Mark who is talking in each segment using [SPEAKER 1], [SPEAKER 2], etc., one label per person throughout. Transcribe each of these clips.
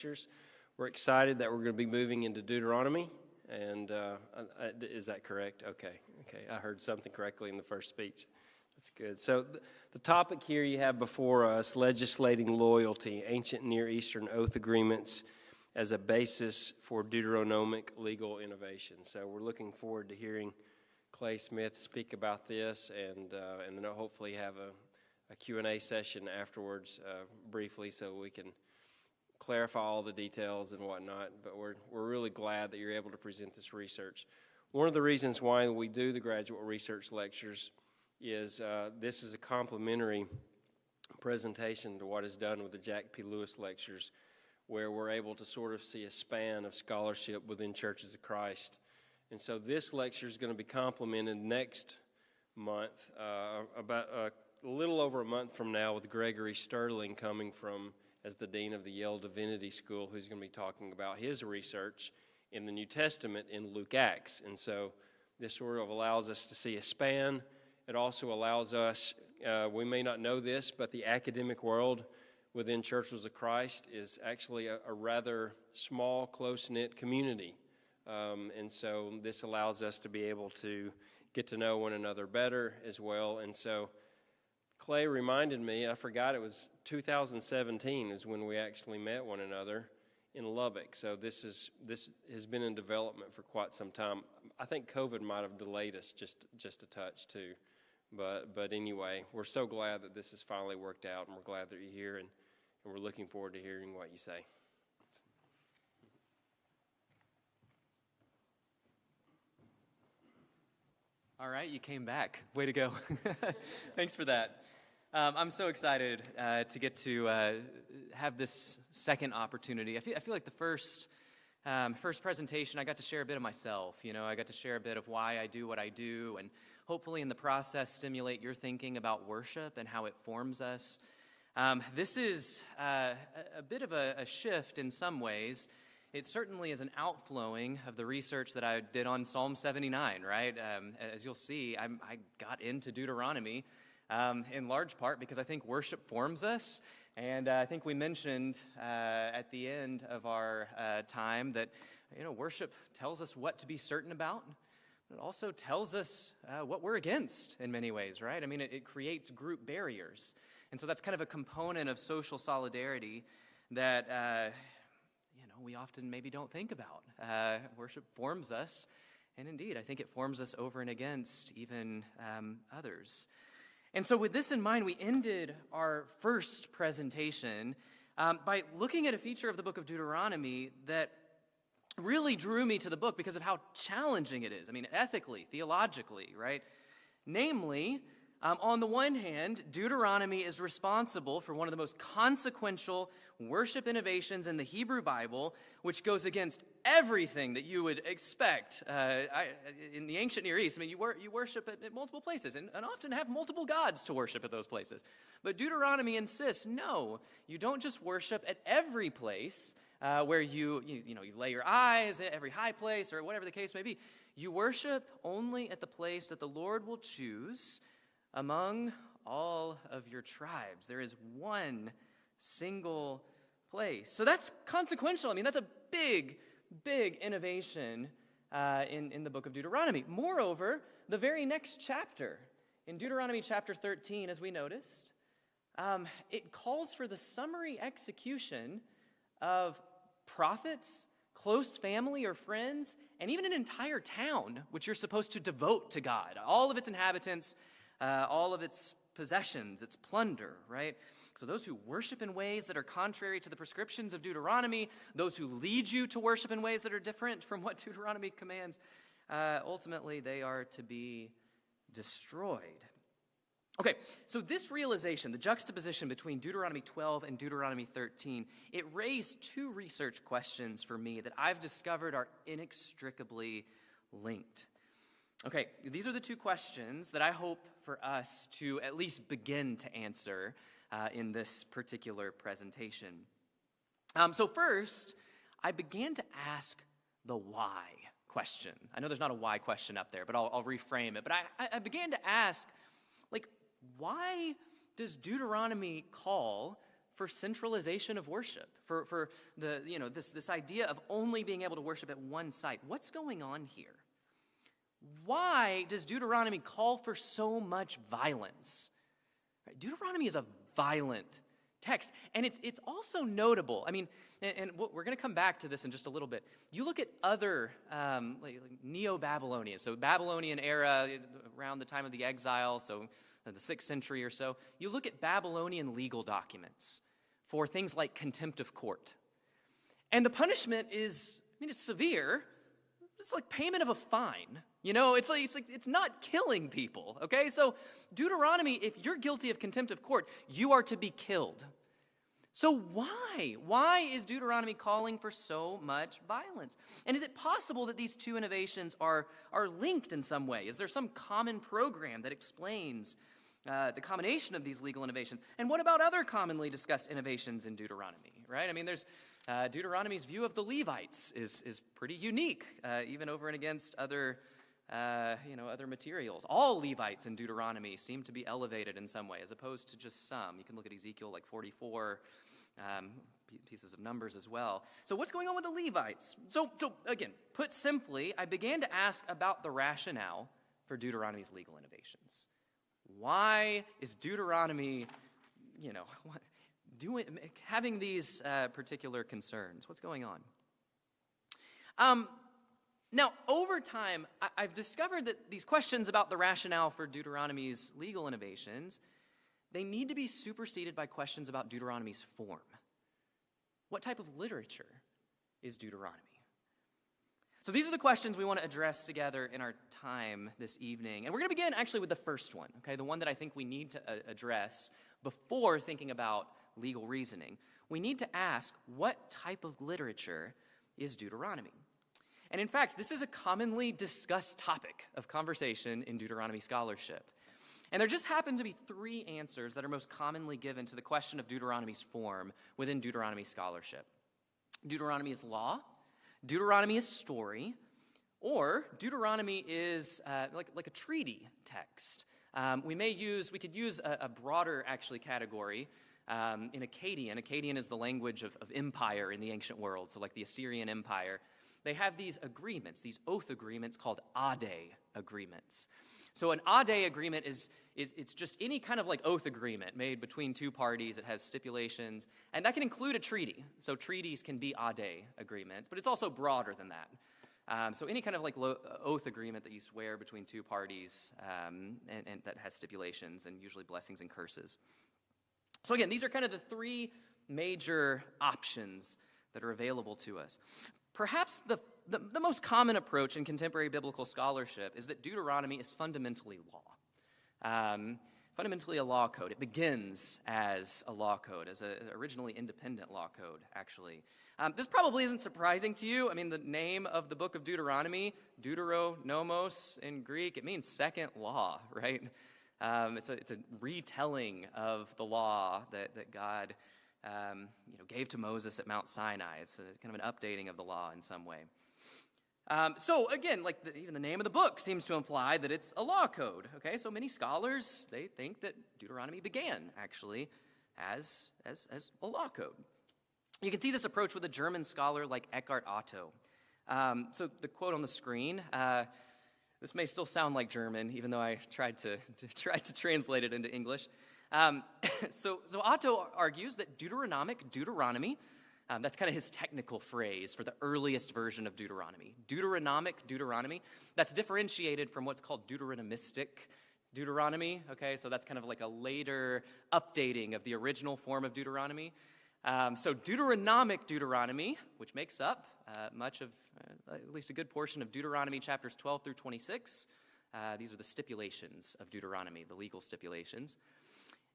[SPEAKER 1] Bachelors. We're excited that we're going to be moving into Deuteronomy, and is that correct? Okay, I heard something correctly in the first speech. That's good. So the topic here you have before us, legislating loyalty, ancient Near Eastern oath agreements as a basis for Deuteronomic legal innovation. So we're looking forward to hearing Clay Smith speak about this, and then hopefully have a Q&A session afterwards briefly so we can clarify all the details and whatnot, but we're really glad that you're able to present this research. One of the reasons why we do the graduate research lectures is this is a complementary presentation to what is done with the Jack P. Lewis lectures, where we're able to sort of see a span of scholarship within Churches of Christ. And so this lecture is going to be complemented next month, about a little over a month from now, with Gregory Sterling coming from as the Dean of the Yale Divinity School, who's going to be talking about his research in the New Testament in Luke Acts. And so this sort of allows us to see a span. It also allows us, we may not know this, but the academic world within Churches of Christ is actually a rather small, close-knit community. And so this allows us to be able to get to know one another better as well. And so Clay reminded me, I forgot it was 2017 is when we actually met one another in Lubbock. So this has been in development for quite some time. I think COVID might have delayed us just a touch too. But anyway, we're so glad that this has finally worked out, and we're glad that you're here, and we're looking forward to hearing what you say.
[SPEAKER 2] All right, you came back. Way to go. Thanks for that. I'm so excited to get to have this second opportunity. I feel like the first presentation, I got to share a bit of myself. I got to share a bit of why I do what I do, and hopefully in the process stimulate your thinking about worship and how it forms us. This is a bit of a shift in some ways. It certainly is an outflowing of the research that I did on Psalm 79, right? As you'll see, I got into Deuteronomy in large part because I think worship forms us. And I think we mentioned at the end of our time that, worship tells us what to be certain about. It also tells us what we're against in many ways, right? I mean, it creates group barriers. And so that's kind of a component of social solidarity that we often maybe don't think about. Worship forms us, and indeed, I think it forms us over and against even others. And so with this in mind, we ended our first presentation by looking at a feature of the book of Deuteronomy that really drew me to the book because of how challenging it is. I mean, ethically, theologically, right? Namely, on the one hand, Deuteronomy is responsible for one of the most consequential worship innovations in the Hebrew Bible, which goes against everything that you would expect in the ancient Near East. I mean, you worship at multiple places and often have multiple gods to worship at those places. But Deuteronomy insists, no, you don't just worship at every place where you lay your eyes at every high place or whatever the case may be. You worship only at the place that the Lord will choose among all of your tribes. There is one single place. So that's consequential. I mean, that's a big, big innovation in the book of Deuteronomy. Moreover, the very next chapter, in Deuteronomy chapter 13, as we noticed, it calls for the summary execution of prophets, close family or friends, and even an entire town, which you're supposed to devote to God. All of its inhabitants, all of its possessions, its plunder, right? So those who worship in ways that are contrary to the prescriptions of Deuteronomy, those who lead you to worship in ways that are different from what Deuteronomy commands, ultimately they are to be destroyed. Okay, so this realization, the juxtaposition between Deuteronomy 12 and Deuteronomy 13, it raised two research questions for me that I've discovered are inextricably linked. Okay, these are the two questions that I hope for us to at least begin to answer in this particular presentation. So first, I began to ask the why question. I know there's not a why question up there, but I'll reframe it. But I began to ask, why does Deuteronomy call for centralization of worship, for the, this idea of only being able to worship at one site. What's going on here? Why does Deuteronomy call for so much violence? Right? Deuteronomy is a violent text, and it's also notable. I mean, and we're going to come back to this in just a little bit. You look at other like Neo-Babylonian, so Babylonian era around the time of the exile, so the 6th century or so. You look at Babylonian legal documents for things like contempt of court, and the punishment is, it's severe. It's like payment of a fine. It's not killing people, okay? So Deuteronomy, if you're guilty of contempt of court, you are to be killed. So why? Why is Deuteronomy calling for so much violence? And is it possible that these two innovations are linked in some way? Is there some common program that explains the combination of these legal innovations? And what about other commonly discussed innovations in Deuteronomy, right? I mean, there's Deuteronomy's view of the Levites is pretty unique, even over and against other materials. All Levites in Deuteronomy seem to be elevated in some way, as opposed to just some. You can look at Ezekiel like 44, pieces of Numbers as well. So what's going on with the Levites? So again, put simply, I began to ask about the rationale for Deuteronomy's legal innovations. Why is Deuteronomy, having these particular concerns? What's going on? Now, over time, I've discovered that these questions about the rationale for Deuteronomy's legal innovations, they need to be superseded by questions about Deuteronomy's form. What type of literature is Deuteronomy? So these are the questions we want to address together in our time this evening. And we're going to begin actually with the first one, okay? The one that I think we need to address before thinking about legal reasoning. We need to ask, what type of literature is Deuteronomy? And in fact, this is a commonly discussed topic of conversation in Deuteronomy scholarship. And there just happen to be 3 answers that are most commonly given to the question of Deuteronomy's form within Deuteronomy scholarship. Deuteronomy is law, Deuteronomy is story, or Deuteronomy is like a treaty text. We could use a broader actually category in Akkadian. Akkadian is the language of empire in the ancient world, so like the Assyrian Empire. They have these agreements, these oath agreements called audit agreements. So an audit agreement it's just any kind of like oath agreement made between 2 parties. It has stipulations, and that can include a treaty. So treaties can be audit agreements, but it's also broader than that. So any kind of like oath agreement that you swear between 2 parties and that has stipulations and usually blessings and curses. So again, these are kind of the 3 major options that are available to us. Perhaps the most common approach in contemporary biblical scholarship is that Deuteronomy is fundamentally law. Fundamentally a law code. It begins as a law code, as an originally independent law code, actually. This probably isn't surprising to you. I mean, the name of the book of Deuteronomy, Deuteronomos in Greek, it means second law, right? It's a retelling of the law that God gave to Moses at Mount Sinai. It's kind of an updating of the law in some way. So again, even the name of the book seems to imply that it's a law code. Okay, so many scholars, they think that Deuteronomy began actually as a law code. You can see this approach with a German scholar like Eckhart Otto. So the quote on the screen. This may still sound like German, even though I tried to translate it into English. So Otto argues that Deuteronomy, that's kind of his technical phrase for the earliest version of Deuteronomy. Deuteronomy, that's differentiated from what's called Deuteronomistic Deuteronomy, okay? So that's kind of like a later updating of the original form of Deuteronomy. So Deuteronomic Deuteronomy, which makes up much of, at least a good portion of Deuteronomy chapters 12 through 26. These are the stipulations of Deuteronomy, the legal stipulations.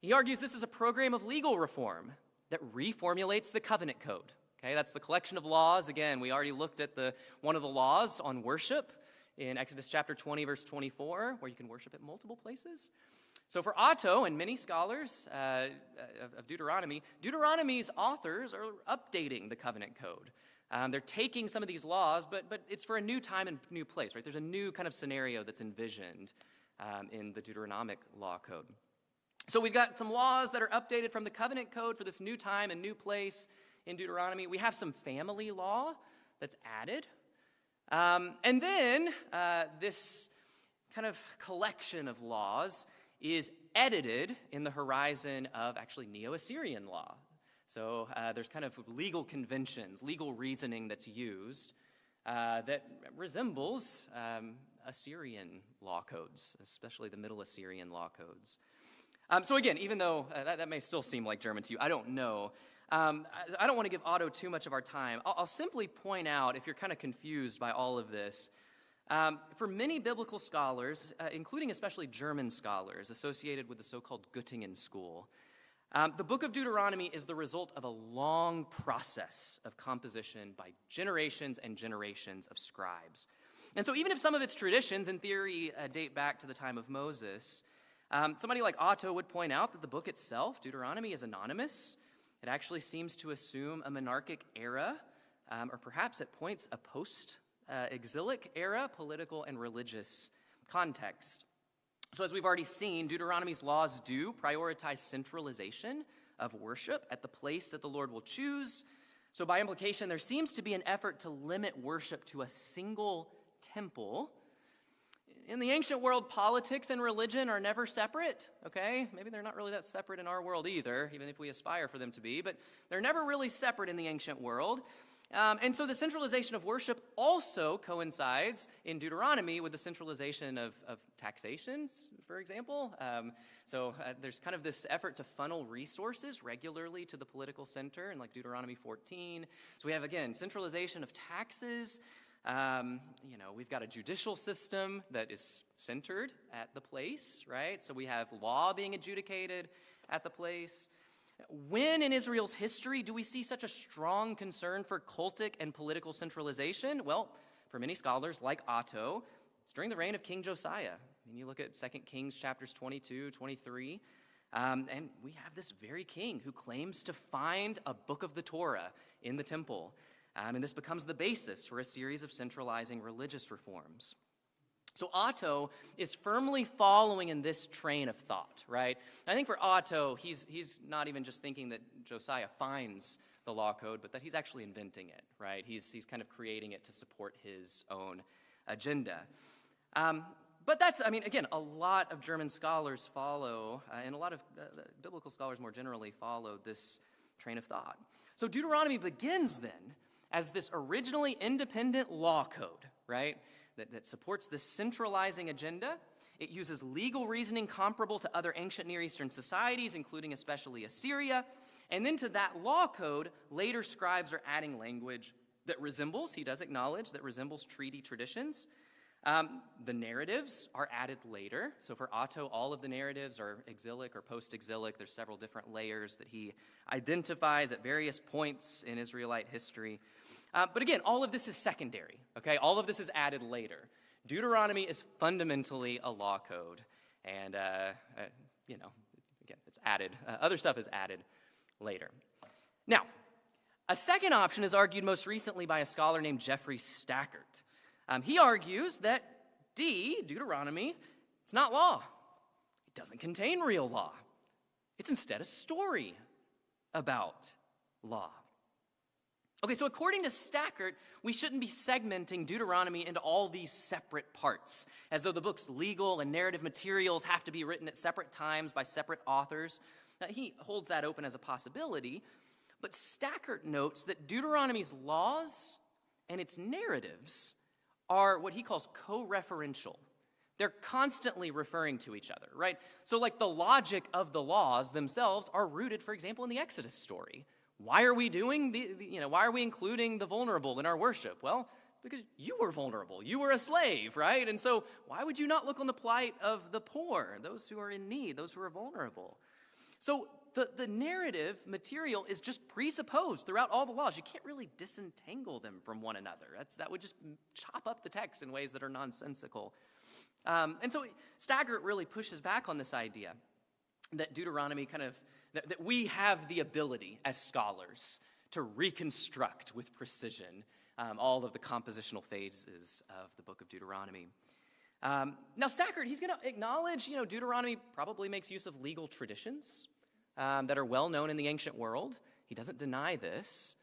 [SPEAKER 2] He argues this is a program of legal reform that reformulates the covenant code. Okay, that's the collection of laws. Again, we already looked at one of the laws on worship in Exodus chapter 20, verse 24, where you can worship at multiple places. So for Otto and many scholars of Deuteronomy, Deuteronomy's authors are updating the covenant code. They're taking some of these laws, but it's for a new time and new place, right? There's a new kind of scenario that's envisioned in the Deuteronomic law code. So we've got some laws that are updated from the covenant code for this new time and new place in Deuteronomy. We have some family law that's added. And then this kind of collection of laws is edited in the horizon of actually Neo-Assyrian law. So there's kind of legal conventions, legal reasoning that's used that resembles Assyrian law codes, especially the Middle Assyrian law codes. So again, even though that may still seem like German to you, I don't know. I don't want to give Otto too much of our time. I'll simply point out, if you're kind of confused by all of this, for many biblical scholars, including especially German scholars associated with the so-called Göttingen school, the book of Deuteronomy is the result of a long process of composition by generations and generations of scribes. And so even if some of its traditions, in theory, date back to the time of Moses, somebody like Otto would point out that the book itself, Deuteronomy, is anonymous. It actually seems to assume a monarchic era, or perhaps at points a post-exilic era, political and religious context. So as we've already seen, Deuteronomy's laws do prioritize centralization of worship at the place that the Lord will choose. So by implication, there seems to be an effort to limit worship to a single temple. In the ancient world, politics and religion are never separate, okay? Maybe they're not really that separate in our world either, even if we aspire for them to be, but they're never really separate in the ancient world. And so the centralization of worship also coincides in Deuteronomy with the centralization of taxations, for example. So there's kind of this effort to funnel resources regularly to the political center in like Deuteronomy 14. So we have, again, centralization of taxes. We've got a judicial system that is centered at the place, right? So we have law being adjudicated at the place. When in Israel's history do we see such a strong concern for cultic and political centralization? Well, for many scholars like Otto, it's during the reign of King Josiah. I mean, you look at 2 Kings chapters 22, 23, and we have this very king who claims to find a book of the Torah in the temple. And this becomes the basis for a series of centralizing religious reforms. So Otto is firmly following in this train of thought, right? I think for Otto, he's not even just thinking that Josiah finds the law code, but that he's actually inventing it, right? He's kind of creating it to support his own agenda. But that's, again, a lot of German scholars follow, and a lot of biblical scholars more generally follow this train of thought. So Deuteronomy begins then as this originally independent law code, right, that supports this centralizing agenda. It uses legal reasoning comparable to other ancient Near Eastern societies, including especially Assyria. And then to that law code, later scribes are adding language that resembles, he does acknowledge, that resembles treaty traditions. The narratives are added later. So for Otto, all of the narratives are exilic or post-exilic. There's several different layers that he identifies at various points in Israelite history. But again, all of this is secondary, okay? All of this is added later. Deuteronomy is fundamentally a law code. And, again, it's added. Other stuff is added later. Now, a second option is argued most recently by a scholar named Jeffrey Stackert. He argues that Deuteronomy, it's not law. It doesn't contain real law. It's instead a story about law. Okay, so according to Stackert, we shouldn't be segmenting Deuteronomy into all these separate parts, as though the book's legal and narrative materials have to be written at separate times by separate authors. Now, he holds that open as a possibility, but Stackert notes that Deuteronomy's laws and its narratives are what he calls co-referential. They're constantly referring to each other, right? So like the logic of the laws themselves are rooted, for example, in the Exodus story. Why are we doing why are we including the vulnerable in our worship? Well, because you were vulnerable. You were a slave, right? And so why would you not look on the plight of the poor, those who are in need, those who are vulnerable? So the narrative material is just presupposed throughout all the laws. You can't really disentangle them from one another. That would just chop up the text in ways that are nonsensical. And so Stackert really pushes back on this idea that Deuteronomy that we have the ability as scholars to reconstruct with precision all of the compositional phases of the book of Deuteronomy. Now, Stackert, he's going to acknowledge, Deuteronomy probably makes use of legal traditions that are well known in the ancient world. He doesn't deny this.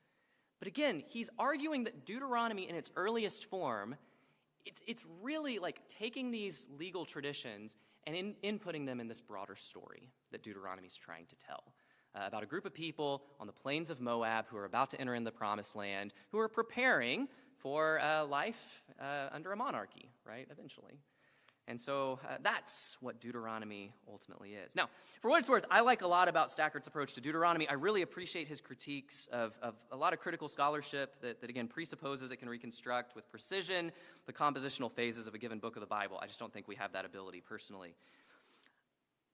[SPEAKER 2] But again, he's arguing that Deuteronomy in its earliest form, it's really like taking these legal traditions and inputting them in this broader story that Deuteronomy is trying to tell about a group of people on the plains of Moab who are about to enter in the promised land, who are preparing for life under a monarchy, right, eventually. And so that's what Deuteronomy ultimately is. Now, for what it's worth, I like a lot about Stackert's approach to Deuteronomy. I really appreciate his critiques of a lot of critical scholarship that again, presupposes it can reconstruct with precision the compositional phases of a given book of the Bible. I just don't think we have that ability personally.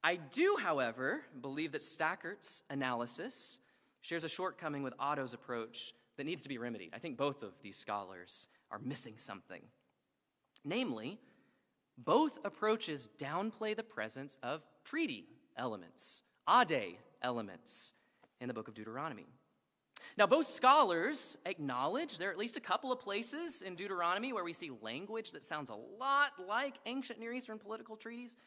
[SPEAKER 2] I do, however, believe that Stackert's analysis shares a shortcoming with Otto's approach that needs to be remedied. I think both of these scholars are missing something. Namely, both approaches downplay the presence of treaty elements, audit elements, in the book of Deuteronomy. Now, both scholars acknowledge there are at least a couple of places in Deuteronomy where we see language that sounds a lot like ancient Near Eastern political treaties,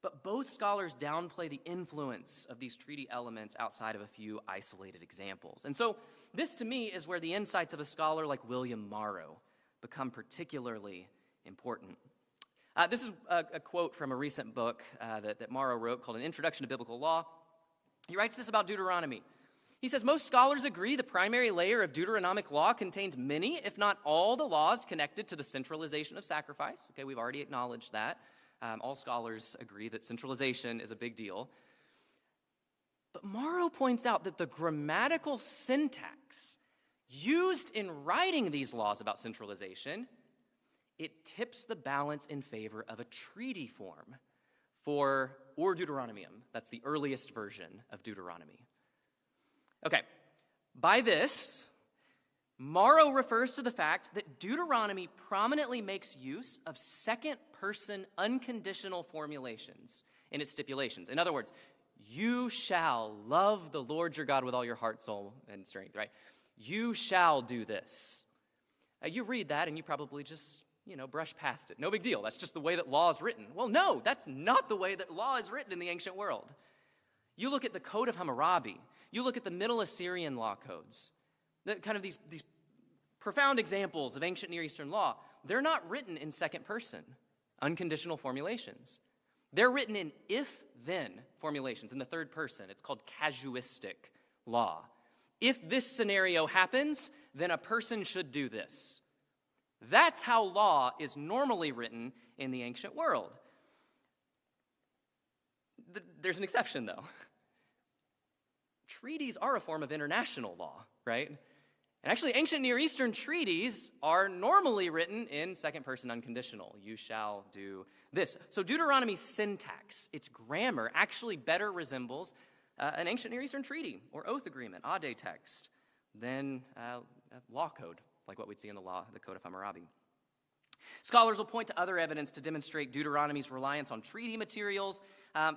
[SPEAKER 2] but both scholars downplay the influence of these treaty elements outside of a few isolated examples. And so this, to me, is where the insights of a scholar like William Morrow become particularly important. This is a quote from a recent book that Morrow wrote called An Introduction to Biblical Law. He writes this about Deuteronomy. He says, most scholars agree the primary layer of Deuteronomic law contains many, if not all, the laws connected to the centralization of sacrifice. Okay, we've already acknowledged that. All scholars agree that centralization is a big deal. But Morrow points out that the grammatical syntax used in writing these laws about centralization, it tips the balance in favor of a treaty form or Deuteronomium. That's the earliest version of Deuteronomy. Okay, by this, Morrow refers to the fact that Deuteronomy prominently makes use of second-person unconditional formulations in its stipulations. In other words, you shall love the Lord your God with all your heart, soul, and strength, right? You shall do this. You read that and you probably just, brush past it. No big deal. That's just the way that law is written. Well, no, that's not the way that law is written in the ancient world. You look at the Code of Hammurabi. You look at the Middle Assyrian law codes. Kind of these profound examples of ancient Near Eastern law. They're not written in second person, unconditional formulations. They're written in if-then formulations, in the third person. It's called casuistic law. If this scenario happens, then a person should do this. That's how law is normally written in the ancient world. There's an exception, though. Treaties are a form of international law, right? And actually, ancient Near Eastern treaties are normally written in second-person unconditional. You shall do this. So Deuteronomy's syntax, its grammar, actually better resembles an ancient Near Eastern treaty or oath agreement, audit text, than a law code, like what we'd see in the Code of Hammurabi. Scholars will point to other evidence to demonstrate Deuteronomy's reliance on treaty materials.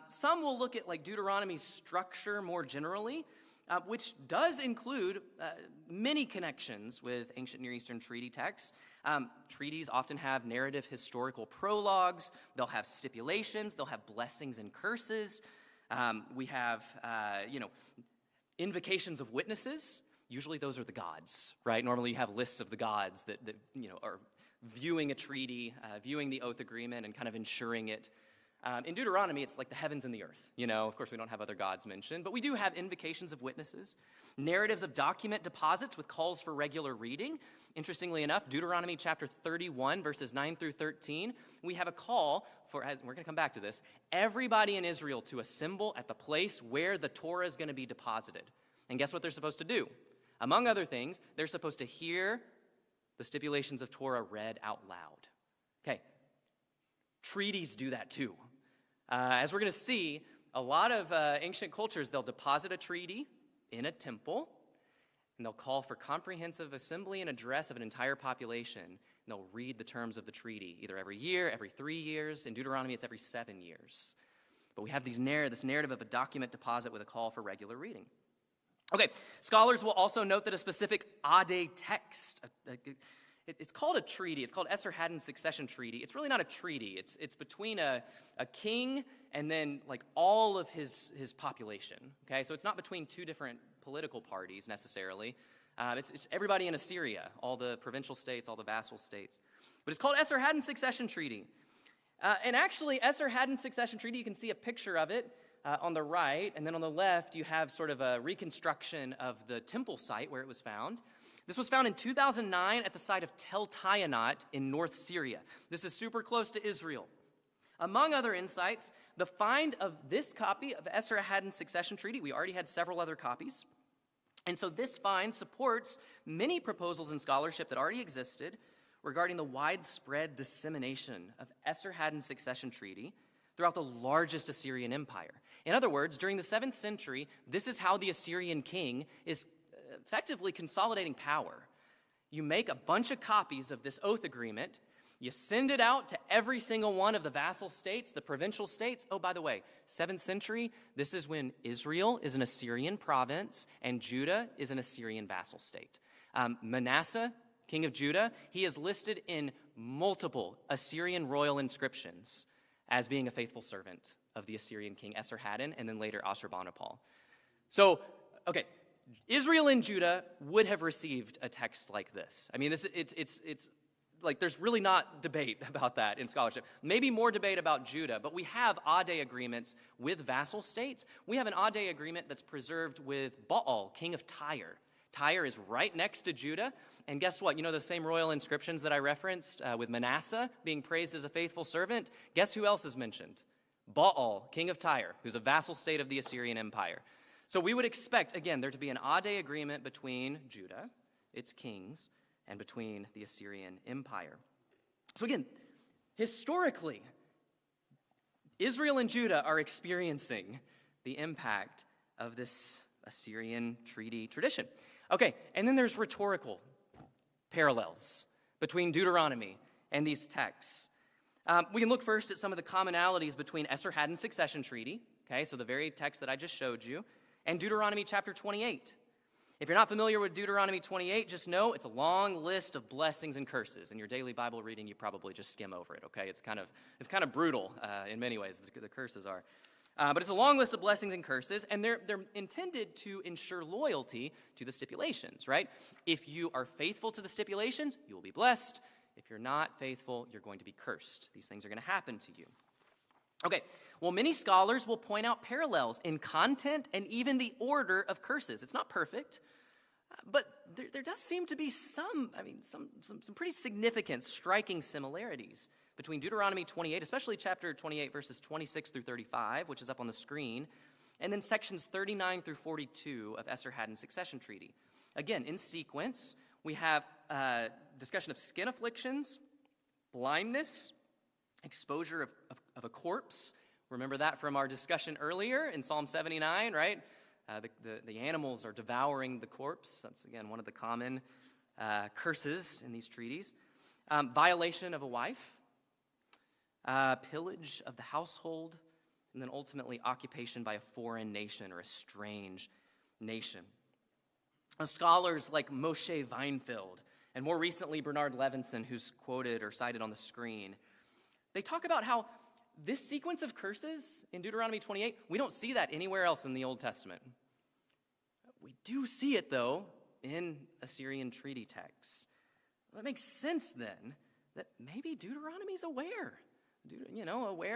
[SPEAKER 2] Some will look at Deuteronomy's structure more generally, which does include many connections with ancient Near Eastern treaty texts. Treaties often have narrative historical prologues. They'll have stipulations. They'll have blessings and curses. We have, invocations of witnesses. Usually those are the gods, right? Normally you have lists of the gods that are viewing a treaty, viewing the oath agreement, and kind of ensuring it. In Deuteronomy, it's like the heavens and the earth. Of course, we don't have other gods mentioned, but we do have invocations of witnesses, narratives of document deposits with calls for regular reading. Interestingly enough, Deuteronomy chapter 31, verses 9 through 13, we have a call for, as we're going to come back to this, everybody in Israel to assemble at the place where the Torah is going to be deposited. And guess what they're supposed to do? Among other things, they're supposed to hear the stipulations of Torah read out loud. Okay, treaties do that too. As we're going to see, a lot of ancient cultures, they'll deposit a treaty in a temple, and they'll call for comprehensive assembly and address of an entire population, and they'll read the terms of the treaty, either every year, every 3 years. In Deuteronomy, it's every 7 years. But we have this narrative of a document deposit with a call for regular reading. Okay, scholars will also note that a specific audit text, it's called a treaty. It's called Esarhaddon's succession treaty. It's really not a treaty. It's between a king and then like all of his population. Okay, so it's not between two different political parties necessarily. It's everybody in Assyria, all the provincial states, all the vassal states. But it's called Esarhaddon's succession treaty. And actually, Esarhaddon's succession treaty, you can see a picture of it on the right, and then on the left, you have sort of a reconstruction of the temple site where it was found. This was found in 2009 at the site of Tel Tayanat in North Syria. This is super close to Israel. Among other insights, the find of this copy of Esarhaddon's succession treaty, we already had several other copies, and so this find supports many proposals in scholarship that already existed regarding the widespread dissemination of Esarhaddon's succession treaty throughout the largest Assyrian empire. In other words, during the 7th century, this is how the Assyrian king is effectively consolidating power. You make a bunch of copies of this oath agreement, you send it out to every single one of the vassal states, the provincial states. Oh, by the way, 7th century, this is when Israel is an Assyrian province and Judah is an Assyrian vassal state. Manasseh, king of Judah, he is listed in multiple Assyrian royal inscriptions as being a faithful servant of the Assyrian king Esarhaddon and then later Ashurbanipal. So, okay, Israel and Judah would have received a text like this. I mean, it's like there's really not debate about that in scholarship. Maybe more debate about Judah, but we have Ade agreements with vassal states. We have an Ade agreement that's preserved with Baal, king of Tyre. Tyre is right next to Judah, and guess what? You know the same royal inscriptions that I referenced with Manasseh being praised as a faithful servant? Guess who else is mentioned? Baal, king of Tyre, who's a vassal state of the Assyrian Empire. So we would expect, again, there to be an Ade agreement between Judah, its kings, and between the Assyrian Empire. So again, historically, Israel and Judah are experiencing the impact of this Assyrian treaty tradition. Okay, and then there's rhetorical parallels between Deuteronomy and these texts. We can look first at some of the commonalities between Esarhaddon's succession treaty, okay, so the very text that I just showed you, and Deuteronomy chapter 28. If you're not familiar with Deuteronomy 28, just know it's a long list of blessings and curses. In your daily Bible reading, you probably just skim over it, okay? It's kind of brutal in many ways, the curses are. But it's a long list of blessings and curses, and they're intended to ensure loyalty to the stipulations, right? If you are faithful to the stipulations, you will be blessed. If you're not faithful, you're going to be cursed. These things are going to happen to you. Okay, well, many scholars will point out parallels in content and even the order of curses. It's not perfect, but there does seem to be some pretty significant, striking similarities between Deuteronomy 28, especially chapter 28, verses 26 through 35, which is up on the screen, and then sections 39 through 42 of Esarhaddon's succession treaty. Again, in sequence, we have discussion of skin afflictions, blindness, exposure of a corpse. Remember that from our discussion earlier in Psalm 79, right? The animals are devouring the corpse. That's, again, one of the common curses in these treaties. Violation of a wife, pillage of the household, and then ultimately occupation by a foreign nation or a strange nation. Scholars like Moshe Weinfeld, and more recently Bernard Levinson, who's quoted or cited on the screen, they talk about how this sequence of curses in Deuteronomy 28, we don't see that anywhere else in the Old Testament. We do see it, though, in Assyrian treaty texts. That makes sense, then, that maybe Deuteronomy's aware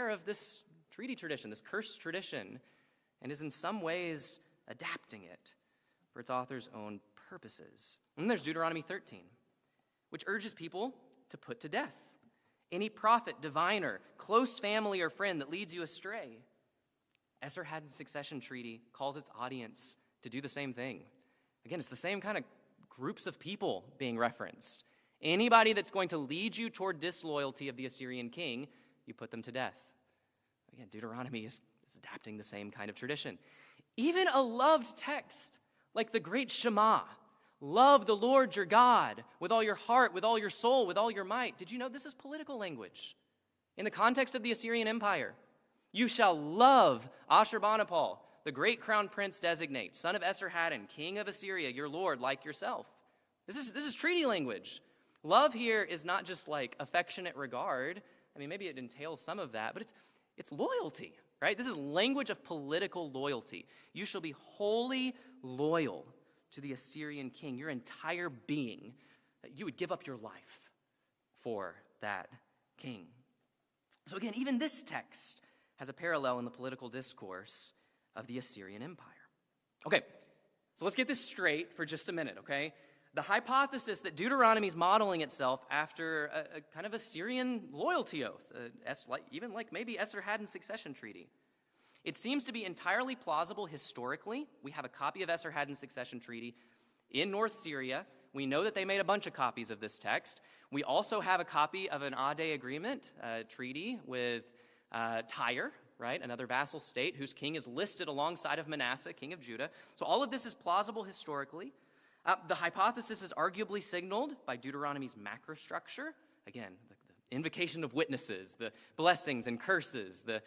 [SPEAKER 2] of this treaty tradition, this cursed tradition, and is in some ways adapting it for its author's own purposes. And then there's Deuteronomy 13, which urges people to put to death any prophet, diviner, close family or friend that leads you astray. Esarhaddon's succession treaty calls its audience to do the same thing. Again, it's the same kind of groups of people being referenced. Anybody that's going to lead you toward disloyalty of the Assyrian king, you put them to death. Again, Deuteronomy is adapting the same kind of tradition. Even a loved text like the great Shema, love the Lord your God with all your heart, with all your soul, with all your might. Did you know this is political language? In the context of the Assyrian Empire, you shall love Ashurbanipal, the great crown prince designate, son of Esarhaddon, king of Assyria, your lord, like yourself. This is treaty language. Love here is not just like affectionate regard. I mean, maybe it entails some of that, but it's loyalty, right? This is language of political loyalty. You shall be wholly loyal to the Assyrian king, your entire being, that you would give up your life for that king. So again, even this text has a parallel in the political discourse of the Assyrian Empire. Okay, so let's get this straight for just a minute, okay? The hypothesis that Deuteronomy is modeling itself after a kind of Assyrian loyalty oath, even like maybe Esarhaddon's succession treaty. It seems to be entirely plausible historically. We have a copy of Esarhaddon's succession treaty in North Syria. We know that they made a bunch of copies of this text. We also have a copy of an audit agreement treaty with Tyre, right, another vassal state whose king is listed alongside of Manasseh, king of Judah. So all of this is plausible historically. The hypothesis is arguably signaled by Deuteronomy's macrostructure. Again, the invocation of witnesses, the blessings and curses, the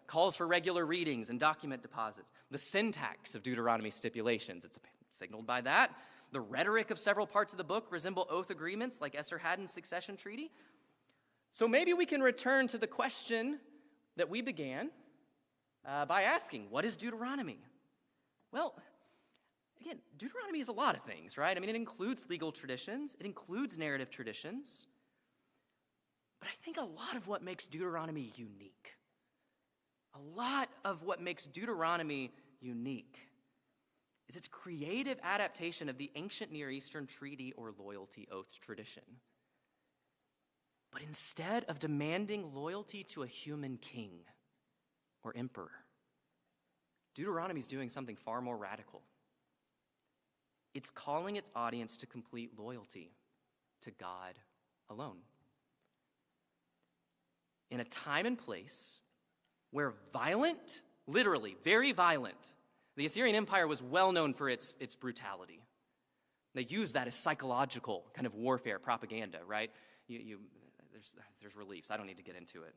[SPEAKER 2] calls for regular readings and document deposits, the syntax of Deuteronomy stipulations. It's signaled by that. The rhetoric of several parts of the book resemble oath agreements like Esarhaddon's succession treaty. So maybe we can return to the question that we began by asking, what is Deuteronomy? Well, again, Deuteronomy is a lot of things, right? I mean, it includes legal traditions. It includes narrative traditions. But I think a lot of what makes Deuteronomy unique, is its creative adaptation of the ancient Near Eastern treaty or loyalty oath tradition. But instead of demanding loyalty to a human king or emperor, Deuteronomy is doing something far more radical. It's calling its audience to complete loyalty to God alone. In a time and place where violent, literally very violent, the Assyrian Empire was well known for its brutality. They used that as psychological kind of warfare, propaganda, right? There's reliefs. I don't need to get into it.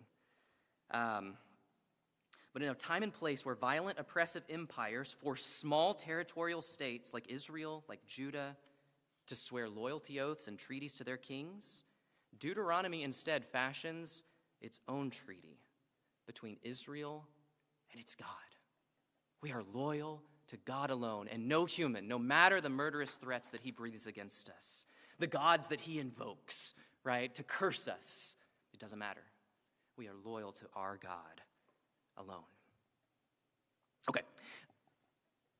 [SPEAKER 2] But in a time and place where violent, oppressive empires force small territorial states like Israel, like Judah, to swear loyalty oaths and treaties to their kings, Deuteronomy instead fashions its own treaty between Israel and its God. We are loyal to God alone, and no human, no matter the murderous threats that he breathes against us, the gods that he invokes, right, to curse us, it doesn't matter. We are loyal to our God alone. Okay.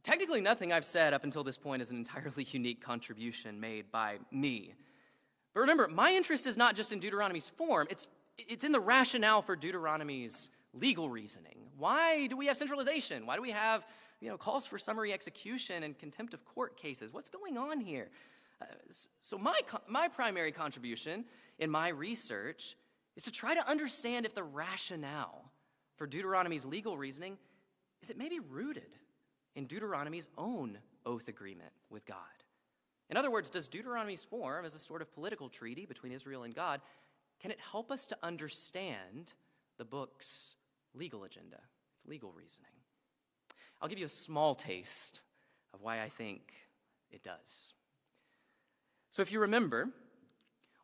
[SPEAKER 2] Technically, nothing I've said up until this point is an entirely unique contribution made by me. But remember, my interest is not just in Deuteronomy's form, it's in the rationale for Deuteronomy's legal reasoning. Why do we have centralization? Why do we have, calls for summary execution and contempt of court cases? What's going on here? So my primary contribution in my research is to try to understand if the rationale for Deuteronomy's legal reasoning is it maybe rooted in Deuteronomy's own oath agreement with God. In other words, does Deuteronomy's form as a sort of political treaty between Israel and God, can it help us to understand the book's legal agenda, its legal reasoning? I'll give you a small taste of why I think it does. So if you remember,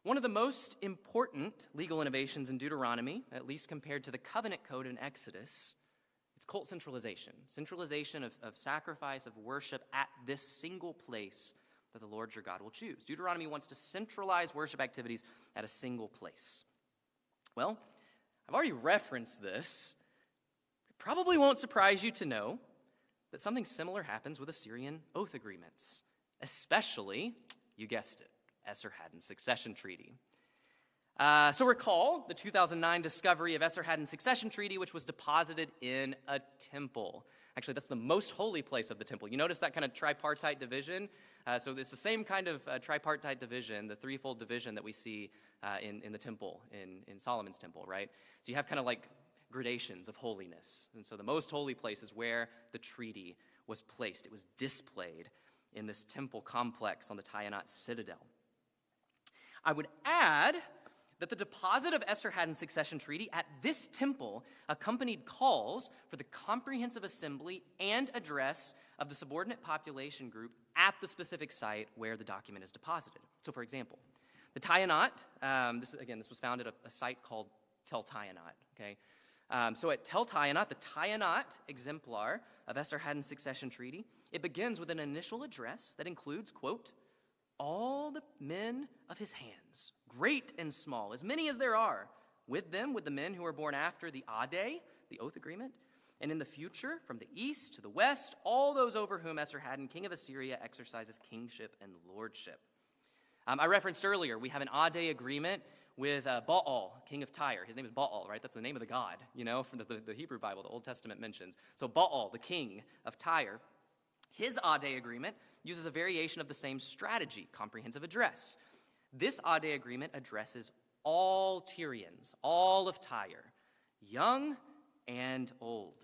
[SPEAKER 2] one of the most important legal innovations in Deuteronomy, at least compared to the covenant code in Exodus, it's cult centralization. Centralization of sacrifice, of worship at this single place that the Lord your God will choose. Deuteronomy wants to centralize worship activities at a single place. Well, I've already referenced this. It probably won't surprise you to know that something similar happens with Assyrian oath agreements, especially, you guessed it, Esarhaddon's succession treaty. So recall the 2009 discovery of Esarhaddon's succession treaty, which was deposited in a temple. Actually, that's the most holy place of the temple. You notice that kind of tripartite division? So it's the same kind of tripartite division, the threefold division that we see in the temple, in Solomon's temple, right? So you have kind of like gradations of holiness. And so the most holy place is where the treaty was placed. It was displayed in this temple complex on the Tayanat citadel. I would add that the deposit of Esarhaddon's succession treaty at this temple accompanied calls for the comprehensive assembly and address of the subordinate population group at the specific site where the document is deposited. So, for example, The Tayanat, this was found at a site called Tel Tayanat, okay? So at Tel Tayanat, the Tayanat exemplar of Esarhaddon's succession treaty, it begins with an initial address that includes, quote, all the men of his hands, great and small, as many as there are, with them, with the men who are born after the Ade, the oath agreement, and in the future, from the east to the west, all those over whom Esarhaddon, king of Assyria, exercises kingship and lordship. I referenced earlier, we have an Ade agreement with Baal, king of Tyre. His name is Baal, right? That's the name of the god, from the Hebrew Bible, the Old Testament mentions. So Baal, the king of Tyre, his Ade agreement uses a variation of the same strategy, comprehensive address. This Ade agreement addresses all Tyrians, all of Tyre, young and old.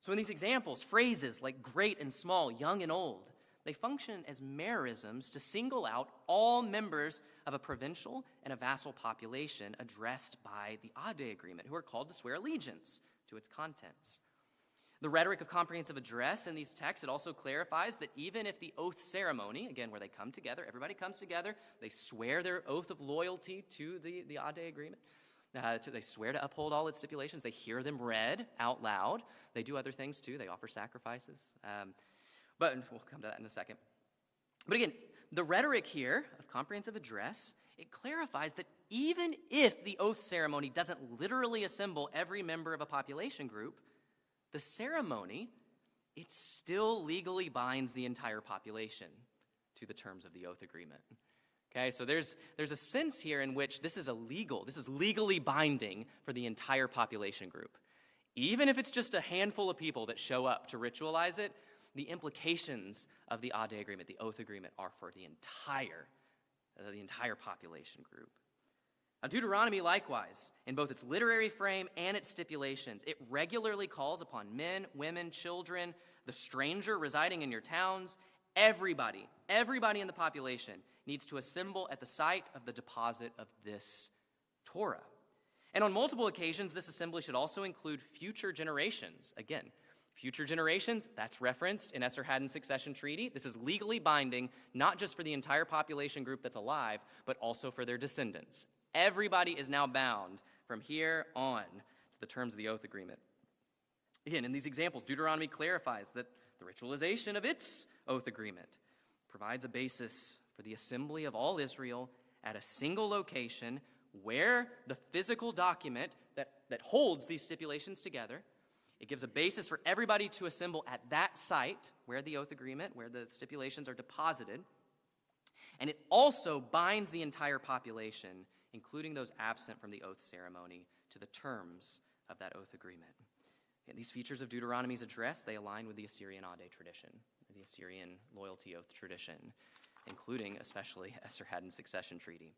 [SPEAKER 2] So in these examples, phrases like great and small, young and old, they function as merisms to single out all members of a provincial and a vassal population addressed by the Ade agreement, who are called to swear allegiance to its contents. The rhetoric of comprehensive address in these texts, it also clarifies that even if the oath ceremony, again, where they come together, everybody comes together, they swear their oath of loyalty to the Ade agreement, they swear to uphold all its stipulations, they hear them read out loud, they do other things too, they offer sacrifices, but we'll come to that in a second. But again, the rhetoric here of comprehensive address, it clarifies that even if the oath ceremony doesn't literally assemble every member of a population group, the ceremony, it still legally binds the entire population to the terms of the oath agreement. Okay, so there's a sense here in which this is legally binding for the entire population group. Even if it's just a handful of people that show up to ritualize it, the implications of the Ade agreement, the oath agreement, are for the entire population group. Now, Deuteronomy, likewise, in both its literary frame and its stipulations, it regularly calls upon men, women, children, the stranger residing in your towns, everybody in the population needs to assemble at the site of the deposit of this Torah. And on multiple occasions, this assembly should also include future generations. Again, future generations, that's referenced in Esarhaddon's succession treaty. This is legally binding, not just for the entire population group that's alive, but also for their descendants. Everybody is now bound from here on to the terms of the oath agreement. Again, in these examples, Deuteronomy clarifies that the ritualization of its oath agreement provides a basis for the assembly of all Israel at a single location where the physical document that holds these stipulations together, it gives a basis for everybody to assemble at that site where the oath agreement, where the stipulations are deposited, and it also binds the entire population, including those absent from the oath ceremony, to the terms of that oath agreement. And these features of Deuteronomy's address, they align with the Assyrian Ade tradition, the Assyrian loyalty oath tradition, including especially Esarhaddon's succession treaty.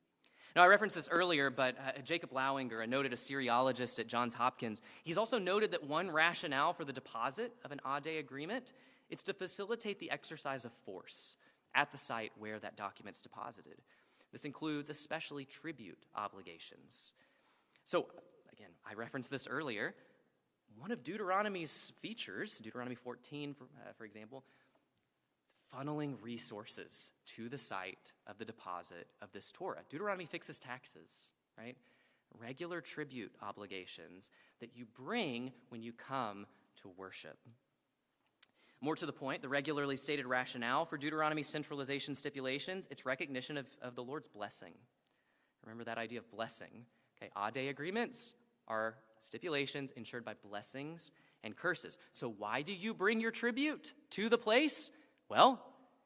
[SPEAKER 2] Now, I referenced this earlier, but Jacob Lauinger, a noted Assyriologist at Johns Hopkins, he's also noted that one rationale for the deposit of an Ade agreement is to facilitate the exercise of force at the site where that document's deposited. This includes especially tribute obligations. So, again, I referenced this earlier. One of Deuteronomy's features, Deuteronomy 14, for example, funneling resources to the site of the deposit of this Torah. Deuteronomy fixes taxes, right? Regular tribute obligations that you bring when you come to worship. More to the point, the regularly stated rationale for Deuteronomy's centralization stipulations, it's recognition of the Lord's blessing. Remember that idea of blessing. Okay, Ade agreements are stipulations ensured by blessings and curses. So why do you bring your tribute to the place? Well,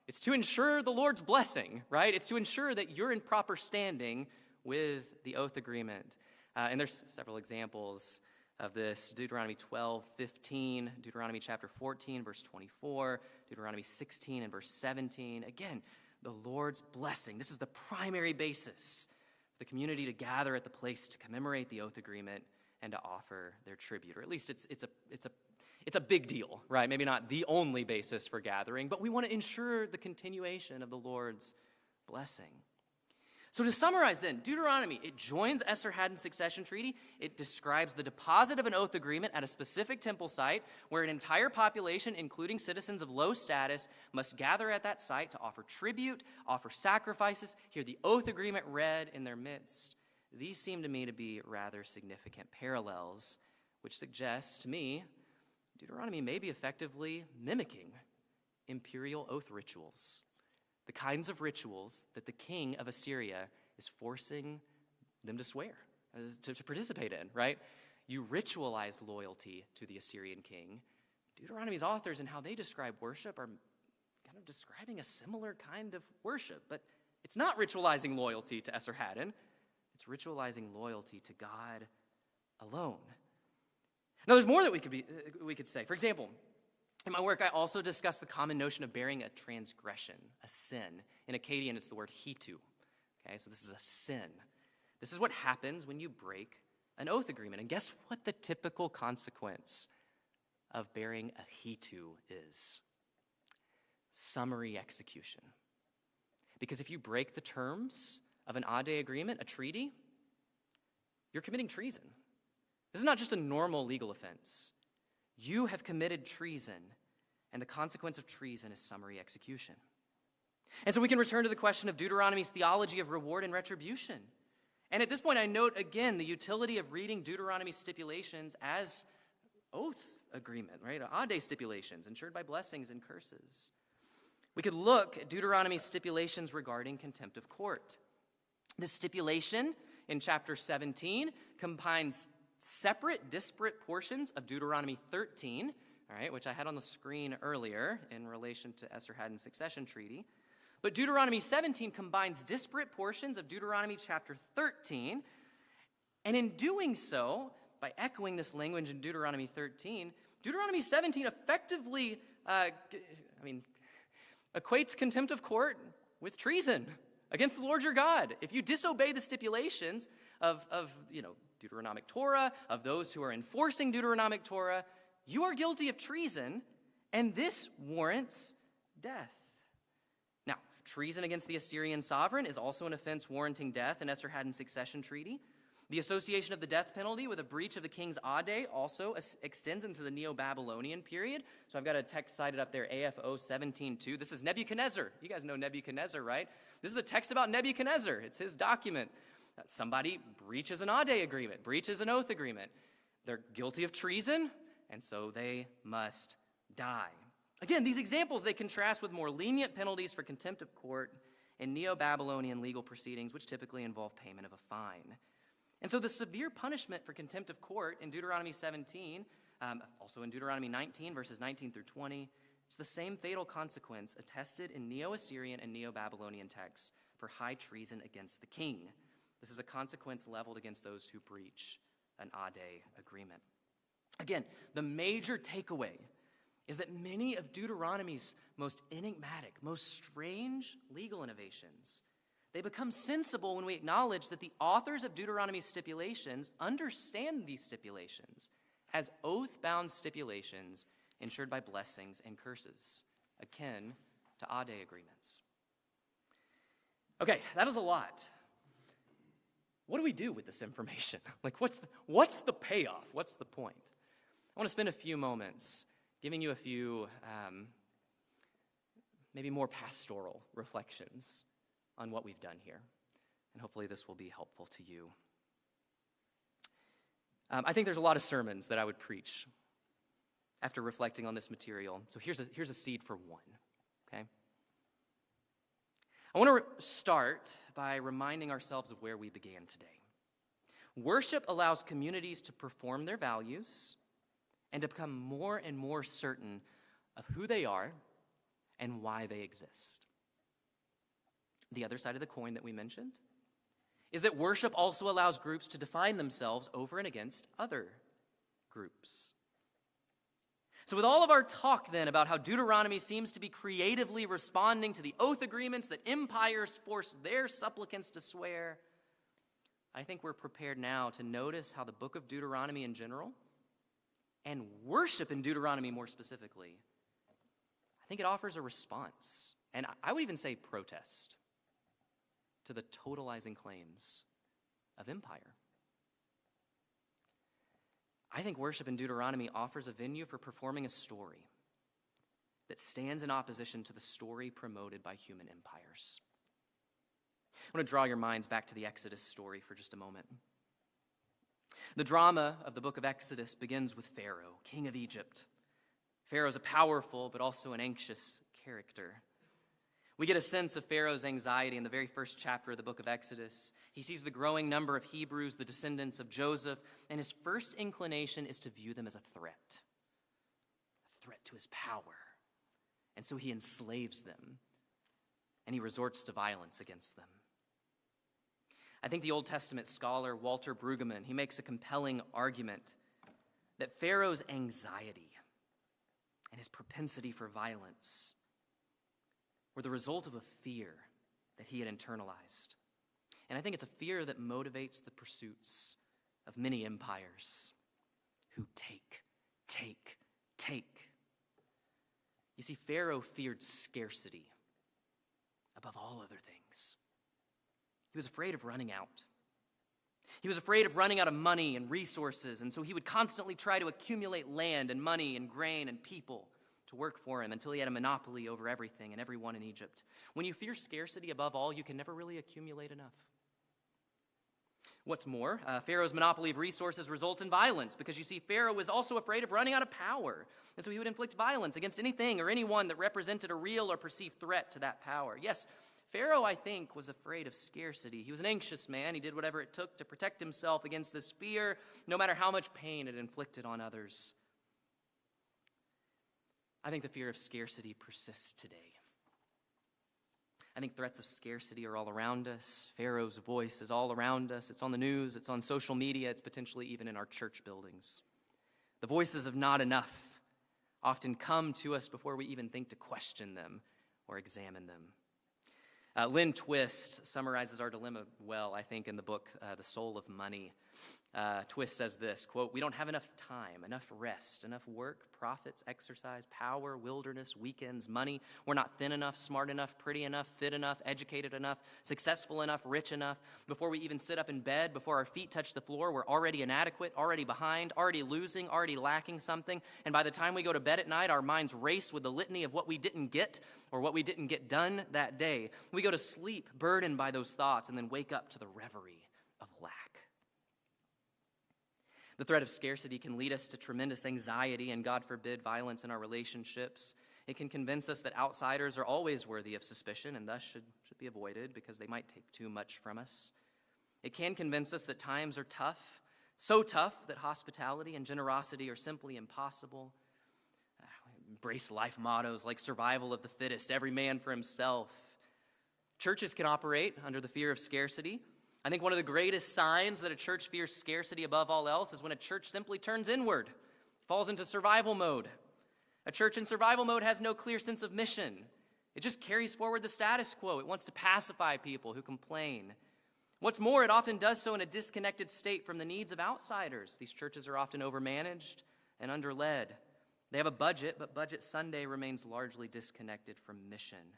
[SPEAKER 2] it's to ensure the Lord's blessing, right? It's to ensure that you're in proper standing with the oath agreement. And there's several examples of this: Deuteronomy 12:15, Deuteronomy chapter 14, verse 24, Deuteronomy 16 and verse 17. Again, the Lord's blessing. This is the primary basis for the community to gather at the place to commemorate the oath agreement and to offer their tribute. Or at least it's a big deal, right? Maybe not the only basis for gathering, but we want to ensure the continuation of the Lord's blessing. So to summarize then, Deuteronomy, it joins Esarhaddon's succession treaty. It describes the deposit of an oath agreement at a specific temple site where an entire population, including citizens of low status, must gather at that site to offer tribute, offer sacrifices, hear the oath agreement read in their midst. These seem to me to be rather significant parallels, which suggests to me Deuteronomy may be effectively mimicking imperial oath rituals. The kinds of rituals that the king of Assyria is forcing them to swear, to participate in, right? You ritualize loyalty to the Assyrian king. Deuteronomy's authors and how they describe worship are kind of describing a similar kind of worship, but it's not ritualizing loyalty to Esarhaddon. It's ritualizing loyalty to God alone. Now, there's more that we could say. For example, in my work, I also discuss the common notion of bearing a transgression, a sin. In Akkadian, it's the word hitu. Okay, so this is a sin. This is what happens when you break an oath agreement. And guess what the typical consequence of bearing a hitu is? Summary execution. Because if you break the terms of an audit agreement, a treaty, you're committing treason. This is not just a normal legal offense. You have committed treason, and the consequence of treason is summary execution. And so we can return to the question of Deuteronomy's theology of reward and retribution. And at this point, I note again the utility of reading Deuteronomy's stipulations as oath agreement, right? Audit stipulations ensured by blessings and curses. We could look at Deuteronomy's stipulations regarding contempt of court. This stipulation in chapter 17 combines separate, disparate portions of Deuteronomy 13, all right, which I had on the screen earlier in relation to Esarhaddon's succession treaty. But Deuteronomy 17 combines disparate portions of Deuteronomy chapter 13, and in doing so, by echoing this language in Deuteronomy 13, Deuteronomy 17 effectively, equates contempt of court with treason against the Lord your God. If you disobey the stipulations of Deuteronomic Torah, of those who are enforcing Deuteronomic Torah, you are guilty of treason, and this warrants death. Now, treason against the Assyrian sovereign is also an offense warranting death in Esarhaddon's succession treaty. The association of the death penalty with a breach of the king's audit also extends into the Neo-Babylonian period. So I've got a text cited up there, AFO 17:2. This is Nebuchadnezzar. You guys know Nebuchadnezzar, right? This is a text about Nebuchadnezzar. It's his document. Somebody breaches an audit agreement, breaches an oath agreement. They're guilty of treason, and so they must die. Again, these examples, they contrast with more lenient penalties for contempt of court in Neo-Babylonian legal proceedings, which typically involve payment of a fine. And so the severe punishment for contempt of court in Deuteronomy 17, also in Deuteronomy 19, verses 19 through 20, it's the same fatal consequence attested in Neo-Assyrian and Neo-Babylonian texts for high treason against the king. This is a consequence leveled against those who breach an audit agreement. Again, the major takeaway is that many of Deuteronomy's most enigmatic, most strange legal innovations, they become sensible when we acknowledge that the authors of Deuteronomy's stipulations understand these stipulations as oath-bound stipulations ensured by blessings and curses, akin to audit agreements. Okay, that is a lot. What do we do with this information? Like, what's the payoff? What's the point? I want to spend a few moments giving you a few maybe more pastoral reflections on what we've done here. And hopefully this will be helpful to you. I think there's a lot of sermons that I would preach after reflecting on this material. So here's a seed for one, okay? I want to start by reminding ourselves of where we began today. Worship allows communities to perform their values and to become more and more certain of who they are and why they exist. The other side of the coin that we mentioned is that worship also allows groups to define themselves over and against other groups. So with all of our talk then about how Deuteronomy seems to be creatively responding to the oath agreements that empires force their supplicants to swear, I think we're prepared now to notice how the book of Deuteronomy in general, and worship in Deuteronomy more specifically, I think it offers a response, and I would even say protest. to the totalizing claims of empire. I think worship in Deuteronomy offers a venue for performing a story that stands in opposition to the story promoted by human empires. I want to draw your minds back to the Exodus story for just a moment. The drama of the book of Exodus begins with Pharaoh, king of Egypt. Pharaoh's a powerful but also an anxious character. We get a sense of Pharaoh's anxiety in the very first chapter of the book of Exodus. He sees the growing number of Hebrews, the descendants of Joseph, and his first inclination is to view them as a threat to his power. And so he enslaves them, and he resorts to violence against them. I think the Old Testament scholar Walter Brueggemann, he makes a compelling argument that Pharaoh's anxiety and his propensity for violence were the result of a fear that he had internalized. And I think it's a fear that motivates the pursuits of many empires who take. You see, Pharaoh feared scarcity above all other things. He was afraid of running out. He was afraid of running out of money and resources, and so he would constantly try to accumulate land and money and grain and people to work for him until he had a monopoly over everything and everyone in Egypt. When you fear scarcity above all, you can never really accumulate enough. What's more, Pharaoh's monopoly of resources results in violence because you see, Pharaoh was also afraid of running out of power, and so he would inflict violence against anything or anyone that represented a real or perceived threat to that power. Yes, Pharaoh, I think, was afraid of scarcity. He was an anxious man. He did whatever it took to protect himself against this fear, no matter how much pain it inflicted on others. I think the fear of scarcity persists today. I think threats of scarcity are all around us. Pharaoh's voice is all around us. It's on the news, it's on social media, it's potentially even in our church buildings. The voices of not enough often come to us before we even think to question them or examine them. Lynn Twist summarizes our dilemma well, I think, in the book, The Soul of Money. Twist says this, quote, "We don't have enough time, enough rest, enough work, profits, exercise, power, wilderness, weekends, money. We're not thin enough, smart enough, pretty enough, fit enough, educated enough, successful enough, rich enough. Before we even sit up in bed, before our feet touch the floor, we're already inadequate, already behind, already losing, already lacking something. And by the time we go to bed at night, our minds race with the litany of what we didn't get or what we didn't get done that day. We go to sleep burdened by those thoughts and then wake up to the reverie of lack." The threat of scarcity can lead us to tremendous anxiety and, God forbid, violence in our relationships. It can convince us that outsiders are always worthy of suspicion and thus should be avoided because they might take too much from us. It can convince us that times are tough, so tough that hospitality and generosity are simply impossible. Embrace life mottos like survival of the fittest, every man for himself. Churches can operate under the fear of scarcity. I think one of the greatest signs that a church fears scarcity above all else is when a church simply turns inward, falls into survival mode. A church in survival mode has no clear sense of mission. It just carries forward the status quo. It wants to pacify people who complain. What's more, it often does so in a disconnected state from the needs of outsiders. These churches are often overmanaged and underled. They have a budget, but Budget Sunday remains largely disconnected from mission.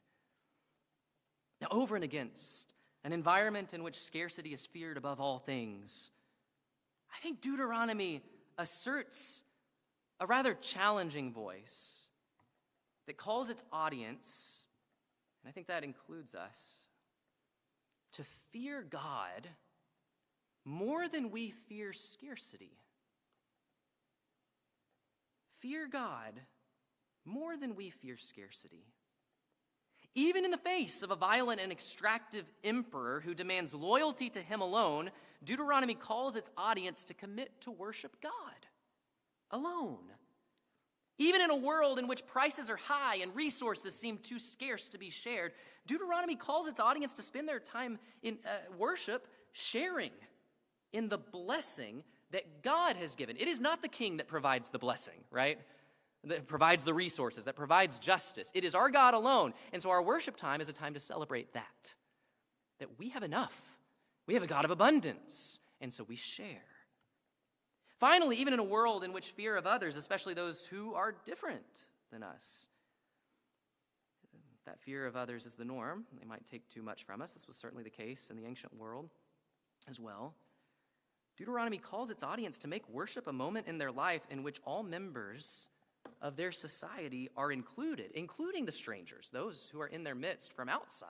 [SPEAKER 2] Now, over and against an environment in which scarcity is feared above all things, I think Deuteronomy asserts a rather challenging voice that calls its audience, and I think that includes us, to fear God more than we fear scarcity. Fear God more than we fear scarcity. Even in the face of a violent and extractive emperor who demands loyalty to him alone, Deuteronomy calls its audience to commit to worship God alone. Even in a world in which prices are high and resources seem too scarce to be shared, Deuteronomy calls its audience to spend their time in worship sharing in the blessing that God has given. It is not the king that provides the blessing, right? That provides the resources, that provides justice. It is our God alone. And so our worship time is a time to celebrate that we have enough. We have a God of abundance, and so we share. Finally, even in a world in which fear of others, especially those who are different than us, that fear of others is the norm. They might take too much from us. This was certainly the case in the ancient world as well. Deuteronomy calls its audience to make worship a moment in their life in which all members of their society are included, including the strangers, those who are in their midst from outside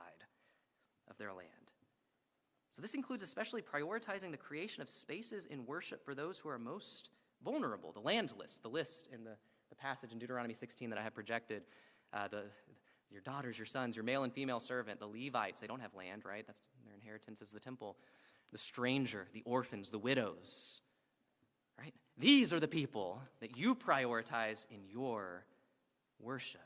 [SPEAKER 2] of their land. So this includes especially prioritizing the creation of spaces in worship for those who are most vulnerable. The land list, the list in the passage in Deuteronomy 16 that I have projected, your daughters, your sons, your male and female servant, the Levites, they don't have land, right? That's their inheritance is the temple. The stranger, the orphans, the widows, right? These are the people that you prioritize in your worship.